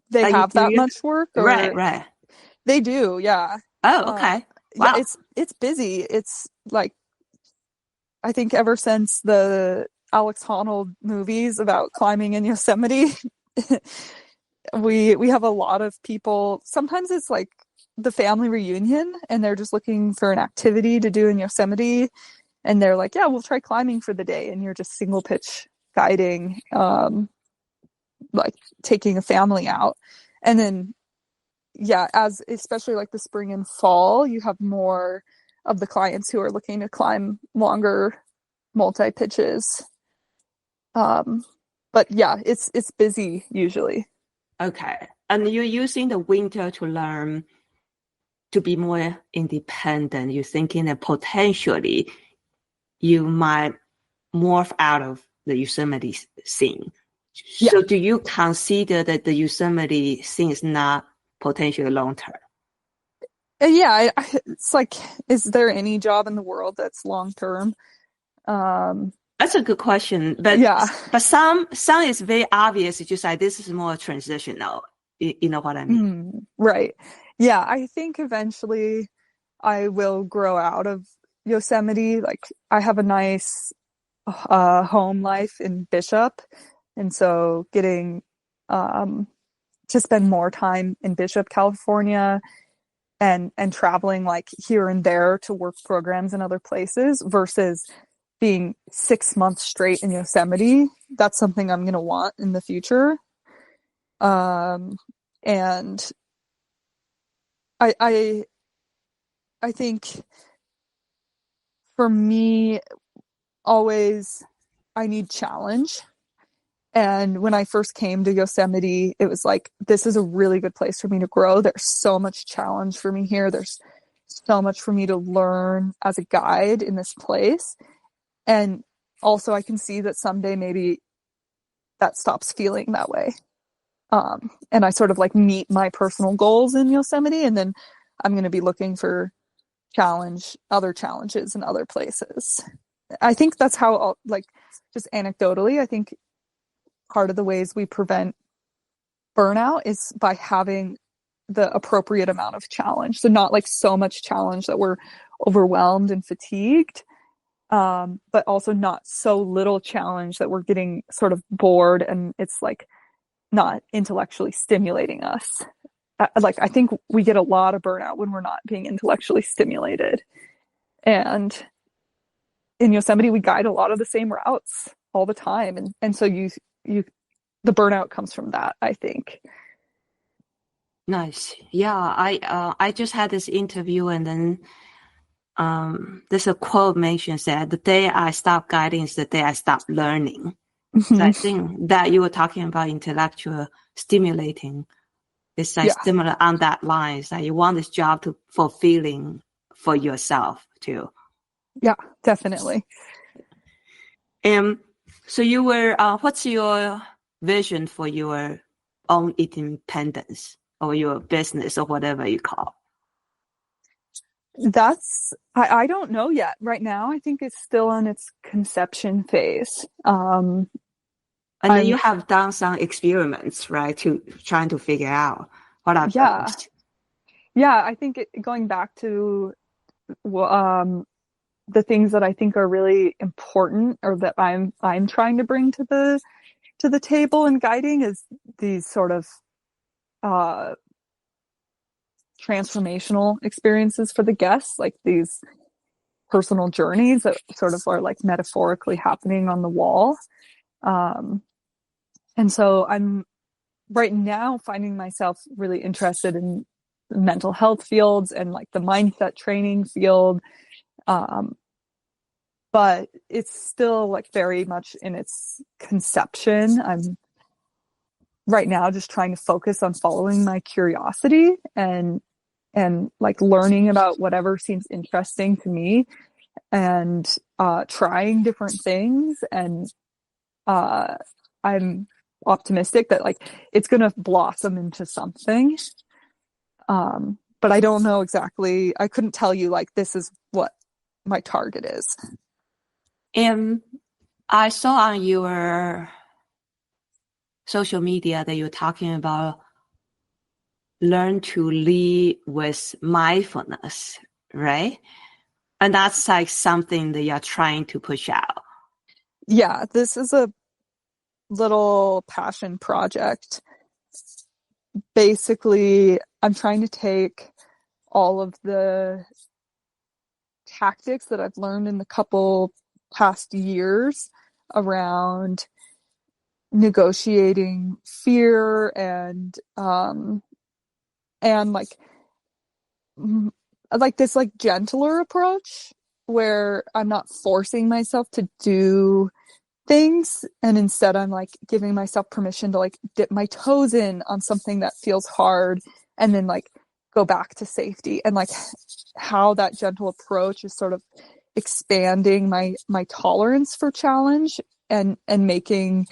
they have Do that you? much work, Right, or right. they do, yeah. Oh, okay. Yeah, Wow. it's busy. It's like, I think ever since the Alex Honnold movies about climbing in Yosemite, we have a lot of people. Sometimes it's like the family reunion and they're just looking for an activity to do in Yosemite, and they're like, yeah, we'll try climbing for the day, and you're just single pitch guiding, like taking a family out. And then yeah, as especially like the spring and fall, you have more of the clients who are looking to climb longer multi pitches. But yeah, it's busy usually. Okay. And you're using the winter to learn to be more independent. You're thinking that potentially you might morph out of the Yosemite scene. Yeah. So do you consider that the Yosemite scene is not potentially long term? Yeah, it's like, is there any job in the world that's long term? That's a good question, but Yeah. some is very obvious. It's just like this is more transitional. You know what I mean? Right. Yeah, I think eventually I will grow out of Yosemite. Like, I have a nice home life in Bishop, and so getting to spend more time in Bishop, California, and traveling like here and there to work programs in other places versus being 6 months straight in Yosemite. That's something I'm going to want in the future. And I think for me, always I need challenge. And when I first came to Yosemite, it was like, this is a really good place for me to grow. There's so much challenge for me here. There's so much for me to learn as a guide in this place. And also I can see that someday maybe that stops feeling that way. And I sort of like meet my personal goals in Yosemite, and then I'm going to be looking for other challenges in other places. I think that's how, like, just anecdotally, I think part of the ways we prevent burnout is by having the appropriate amount of challenge. So not like so much challenge that we're overwhelmed and fatigued, but also not so little challenge that we're getting sort of bored and it's like not intellectually stimulating us. Like, I think we get a lot of burnout when we're not being intellectually stimulated. And in Yosemite, we guide a lot of the same routes all the time. And so the burnout comes from that, I think. Nice. Yeah, I just had this interview, and then there's a quote mentions that the day I stop guiding is the day I stop learning. So I think that you were talking about intellectual stimulating. It's like similar on that line. It's like you want this job to fulfilling for yourself too. Yeah, definitely. So you were, what's your vision for your own independence or your business or whatever you call? I don't know yet. Right now, I think it's still in its conception phase. And then you have done some experiments, right, to trying to figure out what are those. Yeah, I think going back to the things that I think are really important, or that I'm trying to bring to the table in guiding, is these sort of transformational experiences for the guests, like these personal journeys that sort of are like metaphorically happening on the wall. And so I'm right now finding myself really interested in mental health fields and like the mindset training field. But it's still like very much in its conception. I'm right now just trying to focus on following my curiosity and like learning about whatever seems interesting to me, and trying different things. And I'm optimistic that like it's going to blossom into something. But but I don't know exactly. I couldn't tell you like this is what my target is. And I saw on your social media that you're talking about learn to lead with mindfulness, right? And that's like something that you're trying to push out. Yeah, this is a little passion project. Basically, I'm trying to take all of the tactics that I've learned in the couple past years around negotiating fear and like this like gentler approach where I'm not forcing myself to do things, and instead I'm like giving myself permission to like dip my toes in on something that feels hard and then like go back to safety, and like how that gentle approach is sort of expanding my tolerance for challenge and making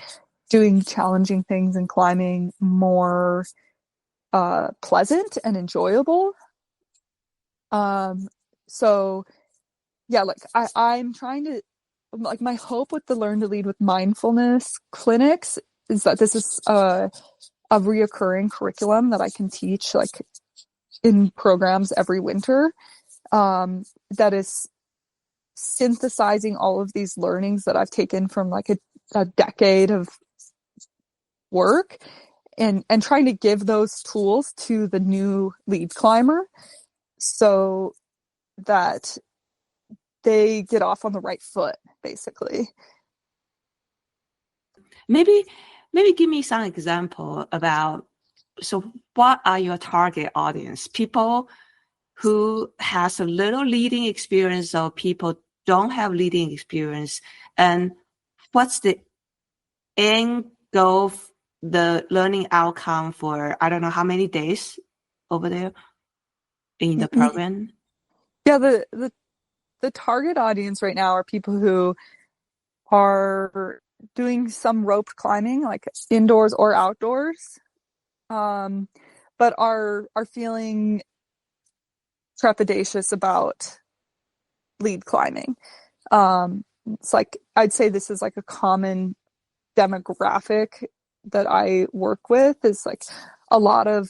doing challenging things and climbing more pleasant and enjoyable. So yeah, like I'm trying to, like, my hope with the Learn to Lead with Mindfulness clinics is that this is a reoccurring curriculum that I can teach like in programs every winter, that is synthesizing all of these learnings that I've taken from like a decade of work and trying to give those tools to the new lead climber so that they get off on the right foot, basically. Maybe give me some example about, so what are your target audience? People who has a little leading experience or people don't have leading experience, and what's the end goal, the learning outcome for, I don't know how many days over there in the program? Yeah, the target audience right now are people who are doing some rope climbing, like indoors or outdoors, but are feeling trepidatious about lead climbing. It's like, I'd say this is like a common demographic that I work with, is like a lot of,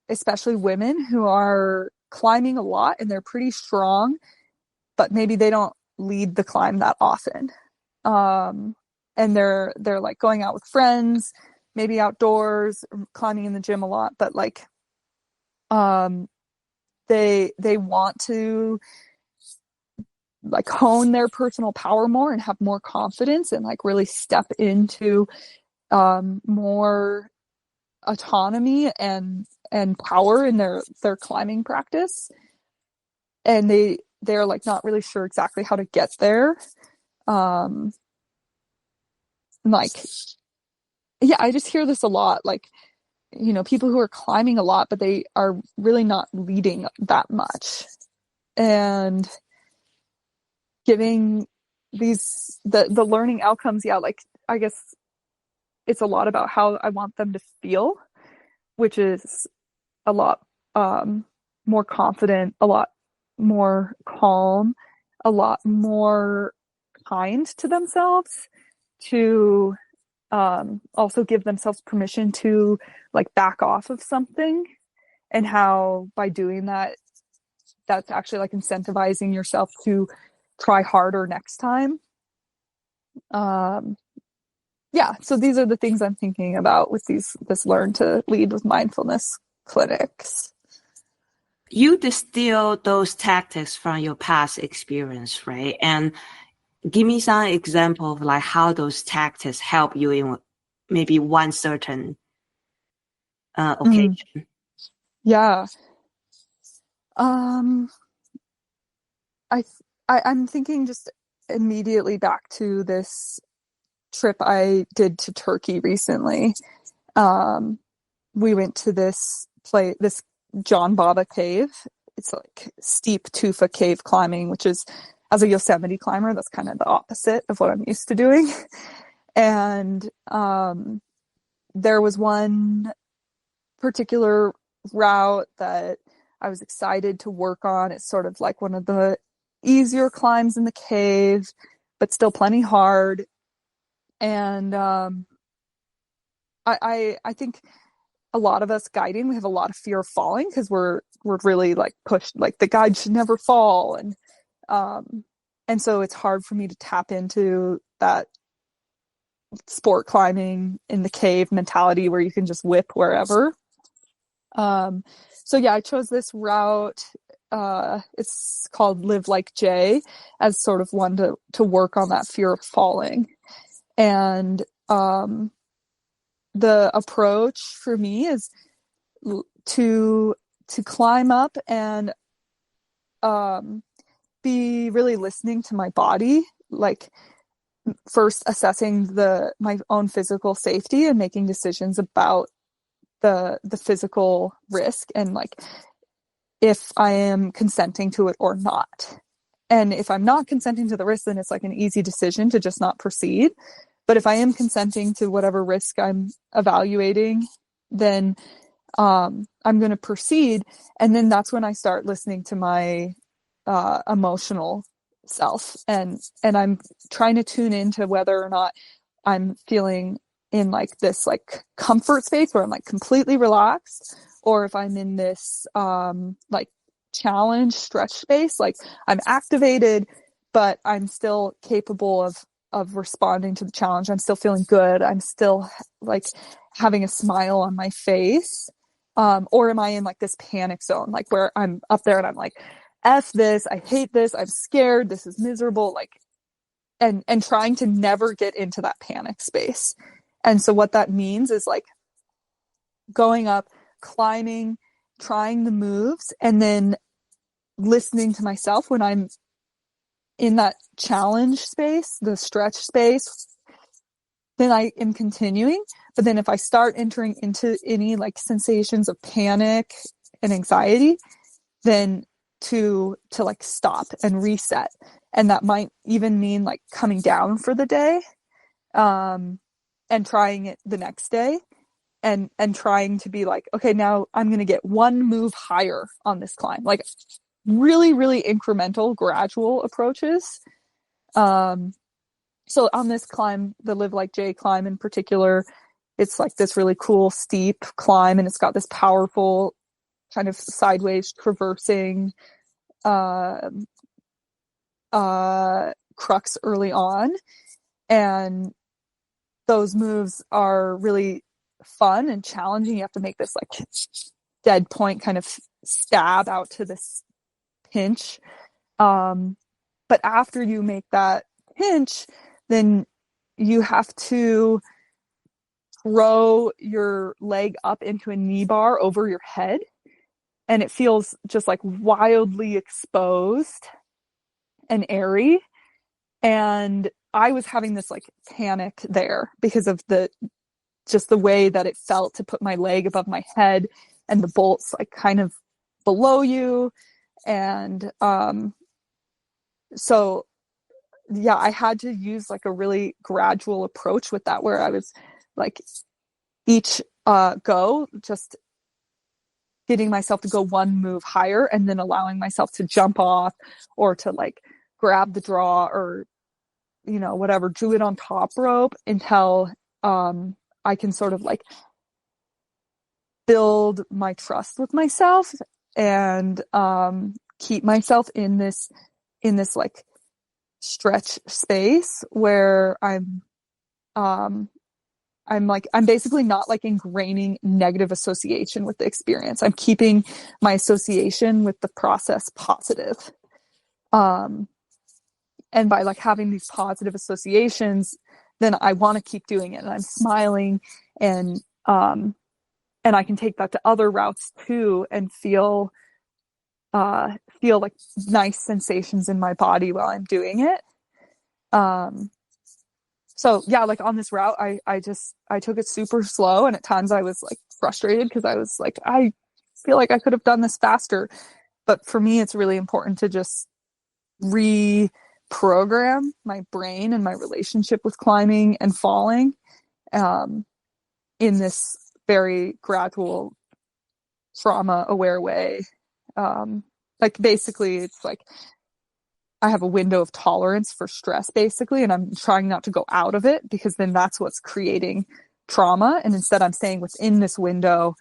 especially women who are climbing a lot and they're pretty strong, but maybe they don't lead the climb that often. And they're like going out with friends, maybe outdoors, climbing in the gym a lot, but like they want to like hone their personal power more and have more confidence and like really step into more autonomy and power in their climbing practice, and they're like not really sure exactly how to get there. Like, yeah, I just hear this a lot, like, you know, people who are climbing a lot but they are really not leading that much, and giving these the learning outcomes. Yeah, like, I guess it's a lot about how I want them to feel, which is a lot more confident, a lot more calm, a lot more kind to themselves, to also give themselves permission to like back off of something, and how by doing that, that's actually like incentivizing yourself to try harder next time. Yeah, so these are the things I'm thinking about with this Learn to Lead with Mindfulness clinics. You distill those tactics from your past experience, right? And give me some example of like how those tactics help you in maybe one certain occasion. Yeah. I'm thinking just immediately back to this trip I did to Turkey recently. We went to this John Baba cave. It's like steep tufa cave climbing, which is, as a Yosemite climber, that's kind of the opposite of what I'm used to doing. And there was one particular route that I was excited to work on. It's sort of like one of the easier climbs in the cave, but still plenty hard. And I think a lot of us guiding, we have a lot of fear of falling because we're really like pushed, like the guide should never fall. And so it's hard for me to tap into that sport climbing in the cave mentality where you can just whip wherever. So yeah, I chose this route. It's called Live Like Jay as sort of one to work on that fear of falling. And the approach for me is to climb up and be really listening to my body, like first assessing my own physical safety and making decisions about the physical risk and like if I am consenting to it or not. And if I'm not consenting to the risk, then it's like an easy decision to just not proceed. But if I am consenting to whatever risk I'm evaluating, then I'm going to proceed. And then that's when I start listening to my emotional self. And I'm trying to tune into whether or not I'm feeling in like this like comfort space where I'm like completely relaxed, or if I'm in this like challenge stretch space, like I'm activated, but I'm still capable of responding to the challenge. I'm still feeling good. I'm still like having a smile on my face. Or am I in like this panic zone, like where I'm up there and I'm like, F this, I hate this, I'm scared, this is miserable, like, and trying to never get into that panic space. And so what that means is like going up, climbing, trying the moves, and then listening to myself when I'm in that challenge space, the stretch space, then I am continuing. But then if I start entering into any like sensations of panic and anxiety, then to like stop and reset. And that might even mean like coming down for the day, and trying it the next day, and trying to be like, okay, now I'm going to get one move higher on this climb, like really, really incremental, gradual approaches. So on this climb, the Live Like Jay climb in particular, it's like this really cool steep climb, and it's got this powerful kind of sideways traversing crux early on. And those moves are really fun and challenging. You have to make this like dead point kind of stab out to this pinch. But after you make that pinch, then you have to throw your leg up into a knee bar over your head. And it feels just like wildly exposed and airy. And I was having this like panic there because of the way that it felt to put my leg above my head and the bolts like kind of below you. And so yeah, I had to use like a really gradual approach with that, where I was like each go just getting myself to go one move higher and then allowing myself to jump off or to like grab the draw or, you know, whatever, do it on top rope until I can sort of like build my trust with myself and keep myself in this like stretch space where I'm basically not like ingraining negative association with the experience. I'm keeping my association with the process positive. And by like having these positive associations, then I want to keep doing it. And I'm smiling and I can take that to other routes too and feel like nice sensations in my body while I'm doing it. So yeah, like on this route, I took it super slow, and at times I was like frustrated because I was like, I feel like I could have done this faster. But for me, it's really important to just reprogram my brain and my relationship with climbing and falling in this very gradual, trauma-aware way. like basically it's like I have a window of tolerance for stress basically, and I'm trying not to go out of it because then that's what's creating trauma. And instead I'm staying within this window,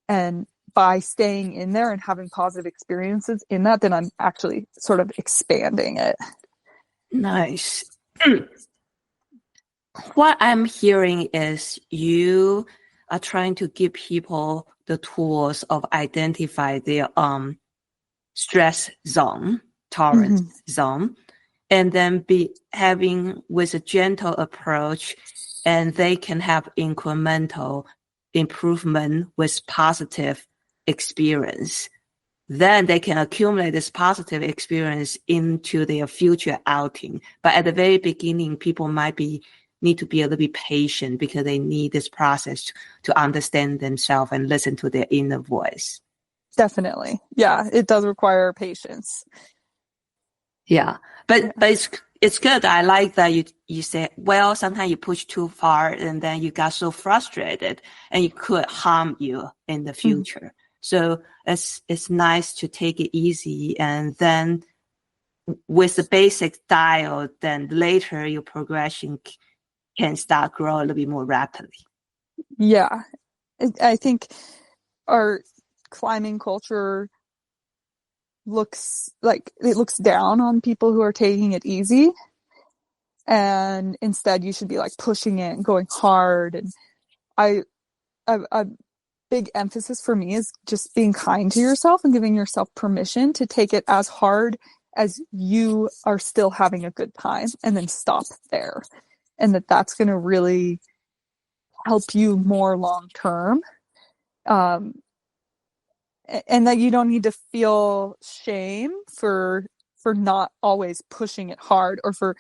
and by staying in there and having positive experiences in that, then I'm actually sort of expanding it. Nice. What I'm hearing is you are trying to give people the tools of identify their stress zone, tolerance zone, and then be having with a gentle approach, and they can have incremental improvement with positive experience. Then they can accumulate this positive experience into their future outing. But at the very beginning, people might need to be a little bit patient because they need this process to understand themselves and listen to their inner voice. Definitely. Yeah, it does require patience. Yeah. But it's good. I like that you say, well, sometimes you push too far and then you got so frustrated and it could harm you in the future. So it's nice to take it easy, and then with the basic style, then later your progression can start growing a little bit more rapidly. Yeah. I think our climbing culture looks down on people who are taking it easy, and instead you should be like pushing it and going hard. And a big emphasis for me is just being kind to yourself and giving yourself permission to take it as hard as you are still having a good time, and then stop there. And that's going to really help you more long term. And that you don't need to feel shame for not always pushing it hard, or for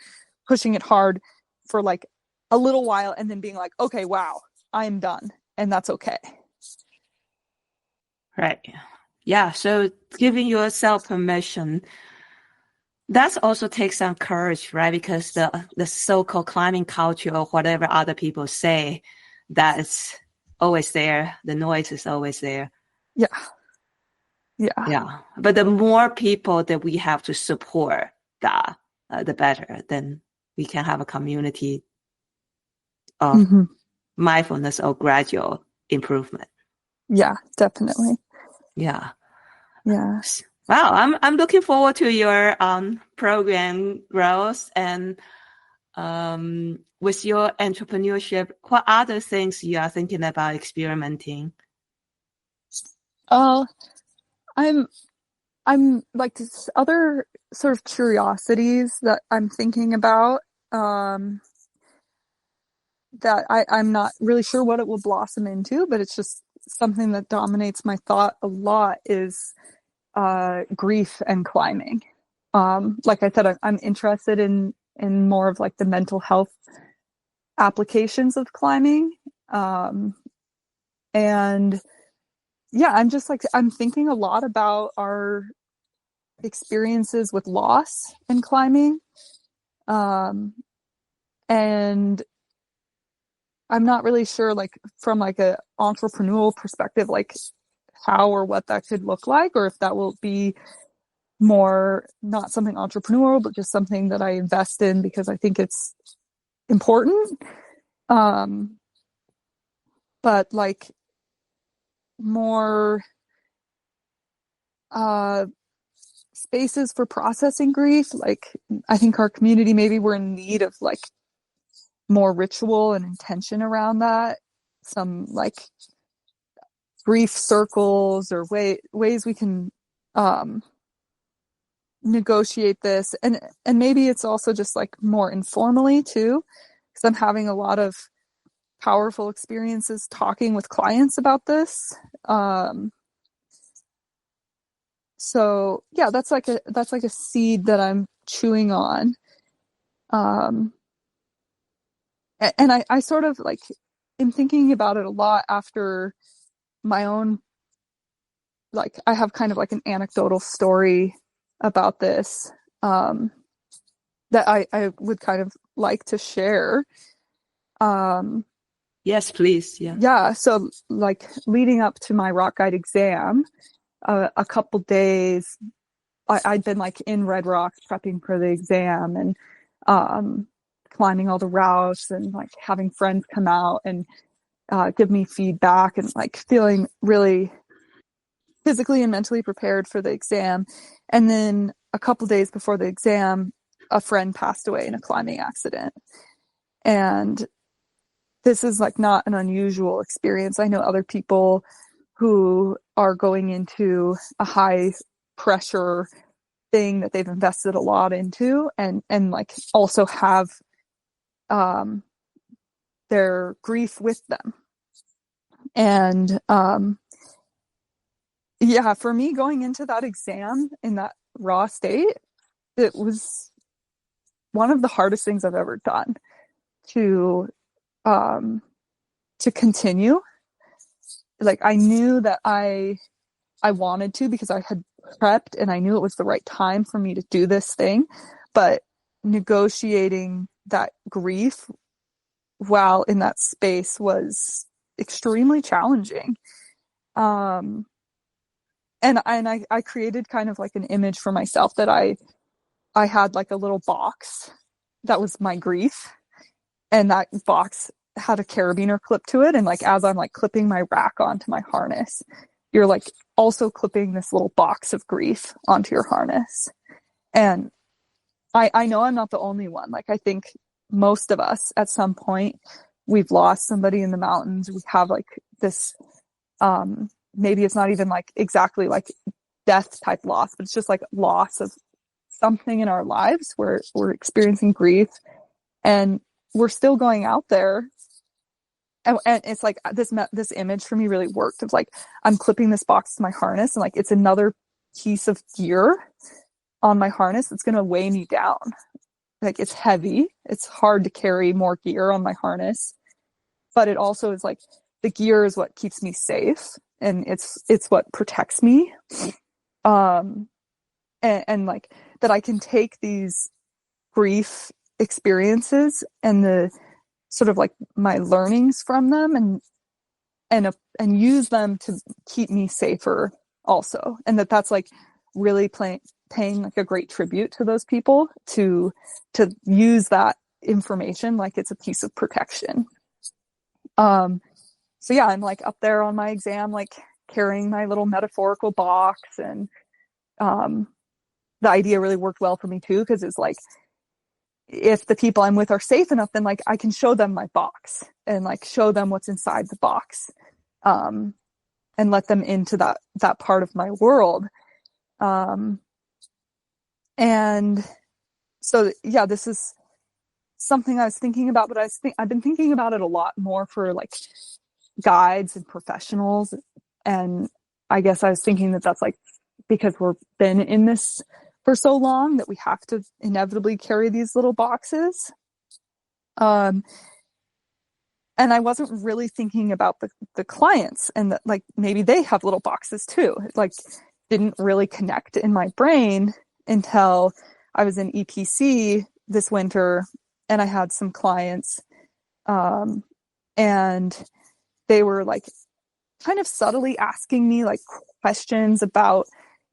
pushing it hard for like a little while and then being like, okay, wow, I'm done. And that's okay. Right. Yeah. So giving yourself permission, that also takes some courage, right? Because the so-called climbing culture, or whatever other people say, that's always there. The noise is always there. Yeah. Yeah. Yeah. But the more people that we have to support that, the better. Then we can have a community of mindfulness or gradual improvement. Yeah, definitely. Yeah. Yeah. Wow. I'm looking forward to your program growth, and with your entrepreneurship, what other things you are thinking about experimenting? I'm like this other sort of curiosities that I'm thinking about, that I'm not really sure what it will blossom into, but it's just something that dominates my thought a lot, is grief and climbing. Like I said, I'm interested in more of like the mental health applications of climbing. And yeah, I'm thinking a lot about our experiences with loss in climbing. And I'm not really sure, like from like a entrepreneurial perspective, like how or what that could look like, or if that will be more not something entrepreneurial, but just something that I invest in because I think it's important. But like more spaces for processing grief. Like I think our community, maybe we're in need of like more ritual and intention around that. Some like grief circles, or ways we can negotiate this, and maybe it's also just like more informally too, because I'm having a lot of powerful experiences talking with clients about this. So yeah, that's like a seed that I'm chewing on. And I sort of like am thinking about it a lot after my own, like I have kind of like an anecdotal story about this, that I would kind of like to share. Yes, please. Yeah. Yeah. So like leading up to my rock guide exam, a couple days, I'd been like in Red Rocks prepping for the exam and climbing all the routes and like having friends come out and give me feedback and like feeling really physically and mentally prepared for the exam. And then a couple days before the exam, a friend passed away in a climbing accident. And this is like not an unusual experience. I know other people who are going into a high pressure thing that they've invested a lot into and like also have their grief with them. And yeah, for me going into that exam in that raw state, it was one of the hardest things I've ever done to continue. Like I knew that I wanted to because I had prepped and I knew it was the right time for me to do this thing, but negotiating that grief while in that space was extremely challenging. And I created kind of like an image for myself that I had like a little box that was my grief, and that box had a carabiner clip to it. And like as I'm like clipping my rack onto my harness, you're like also clipping this little box of grief onto your harness. And I know I'm not the only one. Like I think most of us at some point we've lost somebody in the mountains. We have like this maybe it's not even like exactly like death type loss, but it's just like loss of something in our lives where we're experiencing grief and we're still going out there. And it's like this image for me really worked of like, I'm clipping this box to my harness and like, it's another piece of gear on my harness that's going to weigh me down. Like it's heavy. It's hard to carry more gear on my harness, but it also is like the gear is what keeps me safe and it's what protects me. And like that I can take these grief experiences and the sort of like my learnings from them and use them to keep me safer also. And that's like really paying like a great tribute to those people to use that information like it's a piece of protection. So yeah, I'm like up there on my exam, like carrying my little metaphorical box, and the idea really worked well for me too, because it's like if the people I'm with are safe enough, then like I can show them my box and like show them what's inside the box, and let them into that part of my world. And so yeah, this is something I was thinking about, but I've been thinking about it a lot more for like guides and professionals. And I guess I was thinking that that's like because we've been in this for so long that we have to inevitably carry these little boxes. And I wasn't really thinking about the clients and that like maybe they have little boxes too. It like didn't really connect in my brain until I was in EPC this winter and I had some clients, and they were like kind of subtly asking me like questions about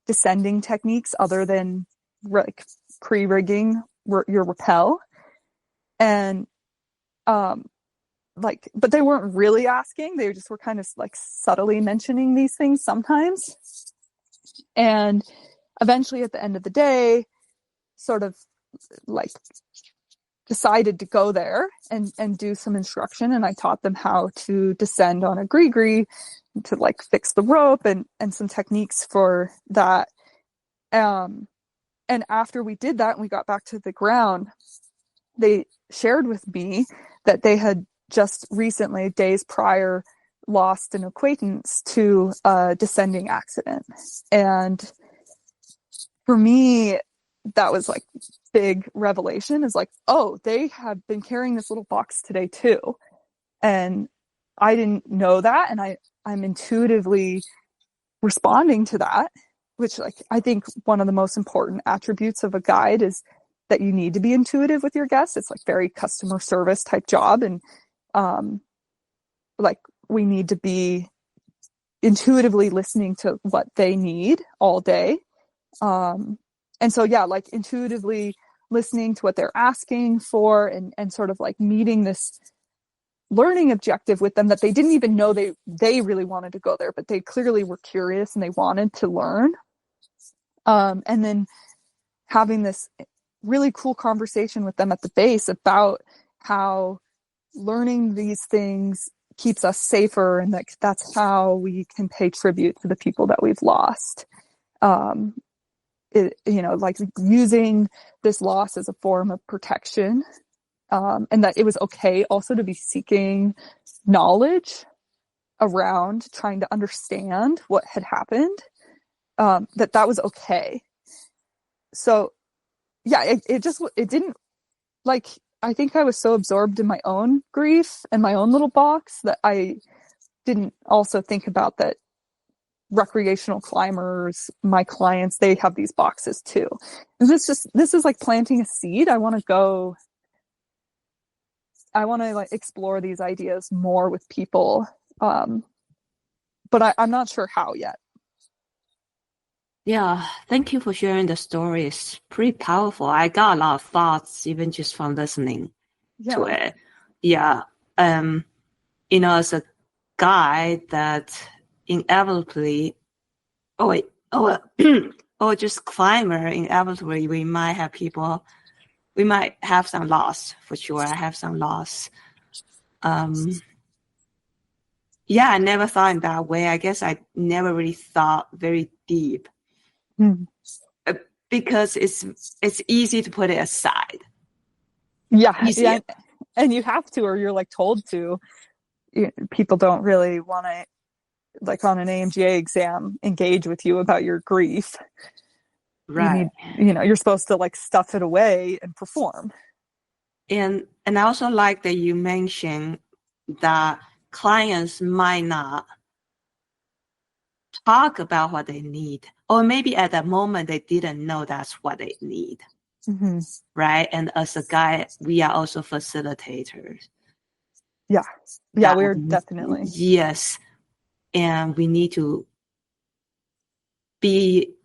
descending techniques other than like pre-rigging your rappel. And like, but they weren't really asking, they just were kind of like subtly mentioning these things sometimes. And eventually at the end of the day, sort of like decided to go there and do some instruction. And I taught them how to descend on a gree-gree, to like fix the rope and some techniques for that. And after we did that and we got back to the ground, they shared with me that they had just recently, days prior, lost an acquaintance to a descending accident. And for me, that was like big revelation, is like, oh, they have been carrying this little box today too. And I didn't know that. And I'm intuitively responding to that, which like, I think one of the most important attributes of a guide is that you need to be intuitive with your guests. It's like very customer service type job. And like we need to be intuitively listening to what they need all day. And so, yeah, like intuitively listening to what they're asking for, and sort of like meeting this learning objective with them that they didn't even know they really wanted to go there, but they clearly were curious and they wanted to learn. And then having this really cool conversation with them at the base about how learning these things keeps us safer, and that's how we can pay tribute to the people that we've lost. Like using this loss as a form of protection, and that it was okay also to be seeking knowledge around trying to understand what had happened, that was okay. So yeah, it didn't, like, I think I was so absorbed in my own grief and my own little box that I didn't also think about that recreational climbers, my clients, they have these boxes too. And this is like planting a seed. I want to like explore these ideas more with people. But I'm not sure how yet. Yeah, thank you for sharing the story. It's pretty powerful. I got a lot of thoughts even just from listening to it. Yeah. As a guy that inevitably, or just climber, inevitably we might have some loss, for sure. I have some loss. Yeah, I never thought in that way. I guess I never really thought very deep. Because it's easy to put it aside. Yeah, and you have to, or you're like told to. People don't really want to, like on an AMGA exam, engage with you about your grief. Right. You're supposed to like stuff it away and perform. And I also like that you mentioned that clients might not talk about what they need, or maybe at that moment they didn't know that's what they need. Mm-hmm. Right. And as a guy, we are also facilitators. Yeah, we're definitely. Yes. And we need to be,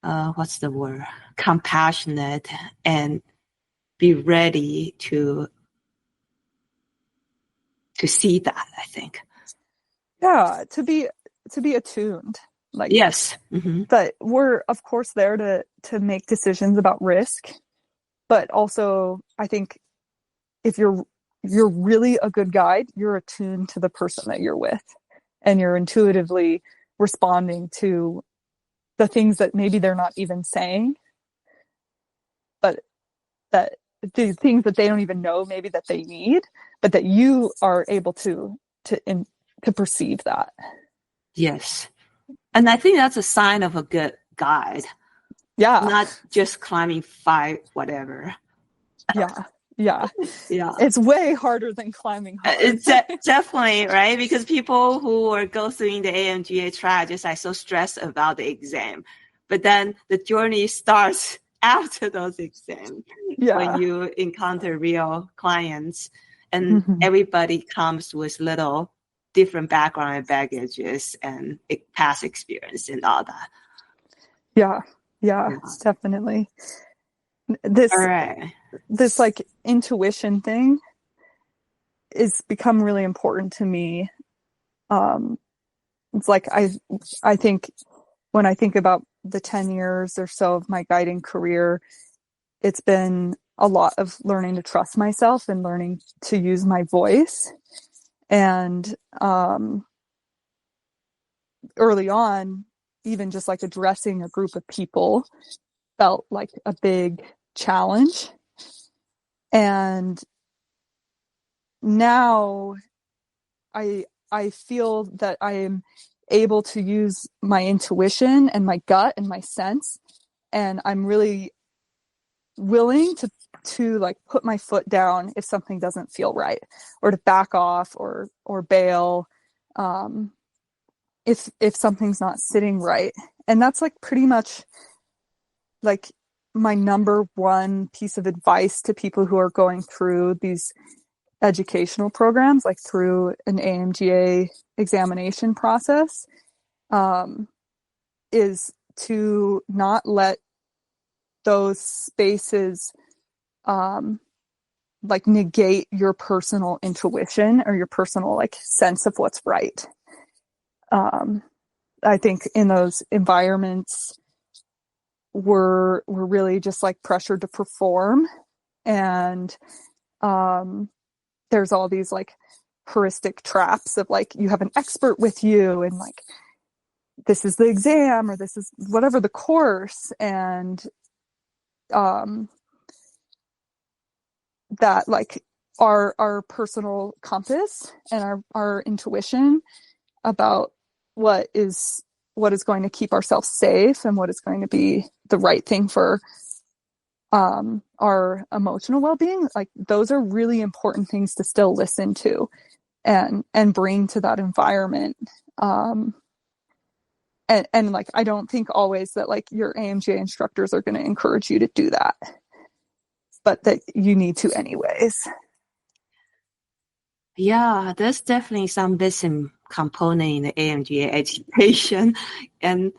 what's the word? Compassionate, and be ready to see that, I think. Yeah, to be attuned. Like, yes. Mm-hmm. That we're of course there to make decisions about risk, but also I think if you're really a good guide, you're attuned to the person that you're with, and you're intuitively responding to the things that maybe they're not even saying, but that the things that they don't even know maybe that they need, but that you are able to perceive that. Yes. And I think that's a sign of a good guide. Yeah. Not just climbing 5 whatever. Yeah. It's way harder than climbing hard. It's definitely, right? Because people who are go through the AMGA track just like so stressed about the exam. But then the journey starts after those exams. Yeah. When you encounter real clients, and everybody comes with little different background and baggages and past experience and all that. Yeah, definitely. This like intuition thing is become really important to me. It's like I think when I think about the 10 years or so of my guiding career, it's been a lot of learning to trust myself and learning to use my voice. And early on, even just like addressing a group of people felt like a big challenge. And now I feel that I am able to use my intuition and my gut and my sense, and I'm really willing to like put my foot down if something doesn't feel right, or to back off or bail if something's not sitting right. And that's like pretty much like my number one piece of advice to people who are going through these educational programs, like through an AMGA examination process, is to not let those spaces like negate your personal intuition or your personal like sense of what's right. I think in those environments we're really just like pressured to perform, and there's all these like heuristic traps of like you have an expert with you and like this is the exam or this is whatever the course, and that like our personal compass and our intuition about what is going to keep ourselves safe and what is going to be the right thing for our emotional well-being, like those are really important things to still listen to and bring to that environment. And like I don't think always that like your AMGA instructors are going to encourage you to do that, but that you need to anyways. Yeah, there's definitely some missing component in the AMGA education. And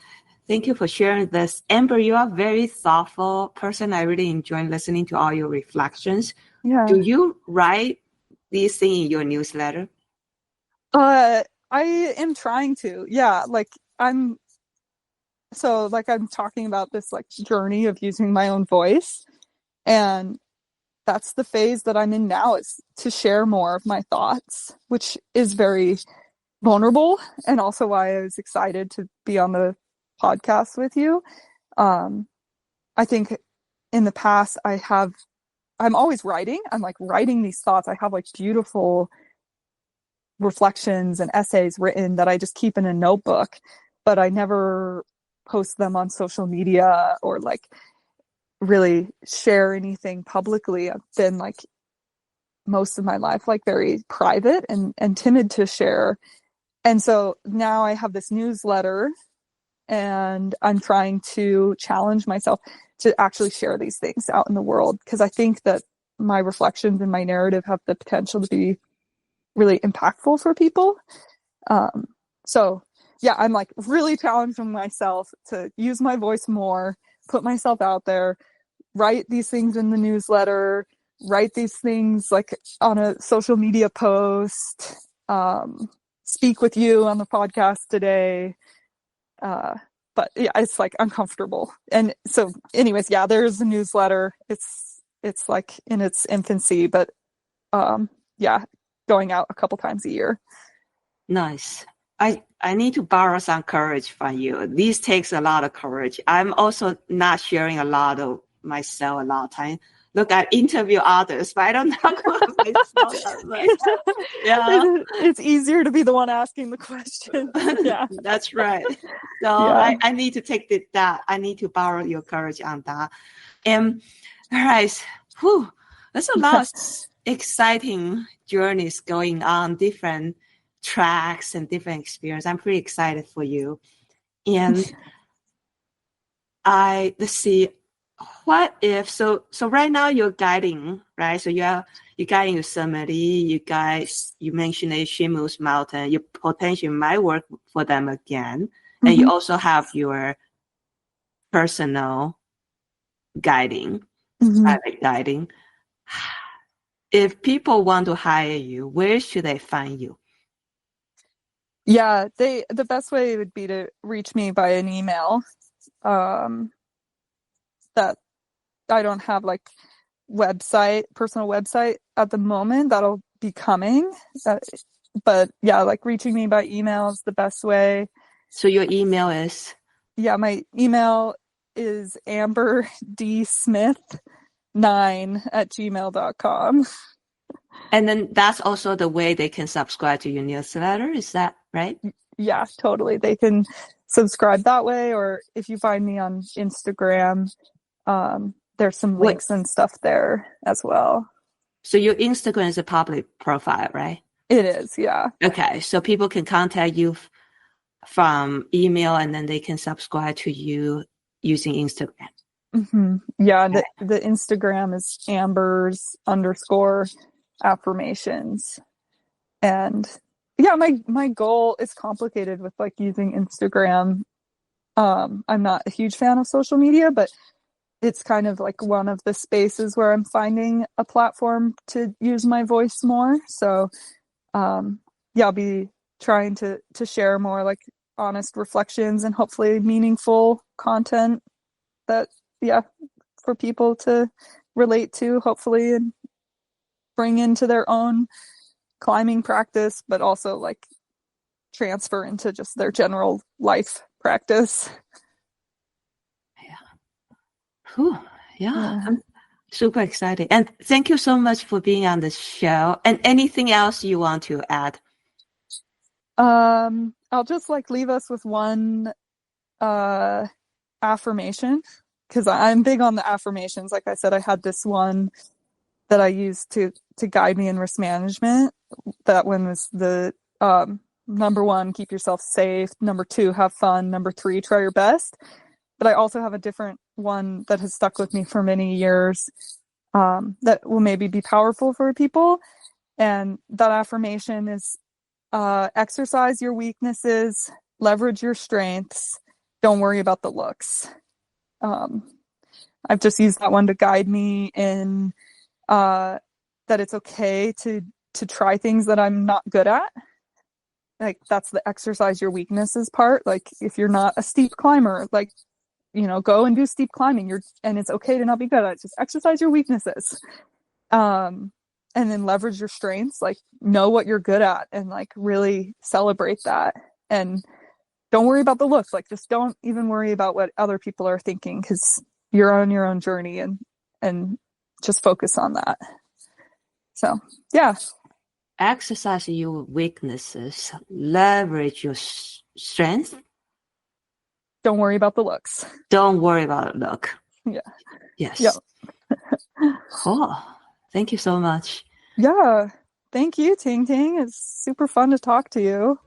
thank you for sharing this. Amber, you are a very thoughtful person. I really enjoy listening to all your reflections. Yeah. Do you write these things in your newsletter? I am trying to. Yeah, like I'm talking about this like journey of using my own voice, and that's the phase that I'm in now, is to share more of my thoughts, which is very vulnerable, and also why I was excited to be on the podcast with you. I think in the past I'm always writing. I'm like writing these thoughts. I have like beautiful reflections and essays written that I just keep in a notebook, but I never post them on social media or like really share anything publicly. I've been like most of my life like very private and timid to share. And so now I have this newsletter and I'm trying to challenge myself to actually share these things out in the world, because I think that my reflections and my narrative have the potential to be really impactful for people. So yeah, I'm like really challenging myself to use my voice more, put myself out there, write these things in the newsletter, write these things like on a social media post, speak with you on the podcast today. But yeah, it's like uncomfortable. And so anyways, yeah, there's a newsletter. It's like in its infancy, but yeah, going out a couple times a year. Nice. I need to borrow some courage from you. This takes a lot of courage. I'm also not sharing a lot of myself a lot of time. Look, I interview others, but I don't talk about myself that much. Yeah. It's easier to be the one asking the question. Yeah. That's right. So yeah. I need to take that. I need to borrow your courage on that. And all right. Whew, there's a lot of exciting journeys going on, different tracks and different experience. I'm pretty excited for you. And let's see, what if, so right now you're guiding, right? So you're guiding Yosemite, you mentioned Yosemite Mountain, you potentially might work for them again. Mm-hmm. And you also have your personal guiding, mm-hmm. private guiding. If people want to hire you, where should they find you? Yeah, the best way would be to reach me by an email. That I don't have like personal website at the moment. That'll be coming. But yeah, like reaching me by email is the best way. So your email is? Yeah, my email is amberdsmith9@gmail.com. And then that's also the way they can subscribe to your newsletter. Is that right? Yeah, totally. They can subscribe that way, or if you find me on Instagram, there's some links and stuff there as well. So your Instagram is a public profile, right? It is, yeah. Okay, so people can contact you from email, and then they can subscribe to you using Instagram. Mm-hmm. Yeah, the Instagram is Ambers_. affirmations. And yeah, my goal is complicated with like using Instagram. I'm not a huge fan of social media, but it's kind of like one of the spaces where I'm finding a platform to use my voice more. So yeah, I'll be trying to share more like honest reflections and hopefully meaningful content that, yeah, for people to relate to, hopefully, and bring into their own climbing practice, but also like transfer into just their general life practice. Whew. Yeah, I'm super excited. And thank you so much for being on the show. And anything else you want to add? I'll just like leave us with one affirmation, because I'm big on the affirmations. Like I said, I had this one that I used to guide me in risk management. That one was the number 1, keep yourself safe. Number 2, have fun. Number 3, try your best. But I also have a different one that has stuck with me for many years that will maybe be powerful for people. And that affirmation is exercise your weaknesses, leverage your strengths, don't worry about the looks. I've just used that one to guide me in that it's okay to try things that I'm not good at. Like that's the exercise your weaknesses part. Like if you're not a steep climber, like, you know, go and do steep climbing. And it's okay to not be good at it. Just exercise your weaknesses. And then leverage your strengths, like know what you're good at and like really celebrate that. And don't worry about the looks. Like just don't even worry about what other people are thinking, because you're on your own journey, and just focus on that. So, yeah. Exercise your weaknesses, leverage your strength. Don't worry about the looks. Don't worry about the look. Yeah. Yes. Yep. Cool. Thank you so much. Yeah. Thank you, Ting Ting. It's super fun to talk to you.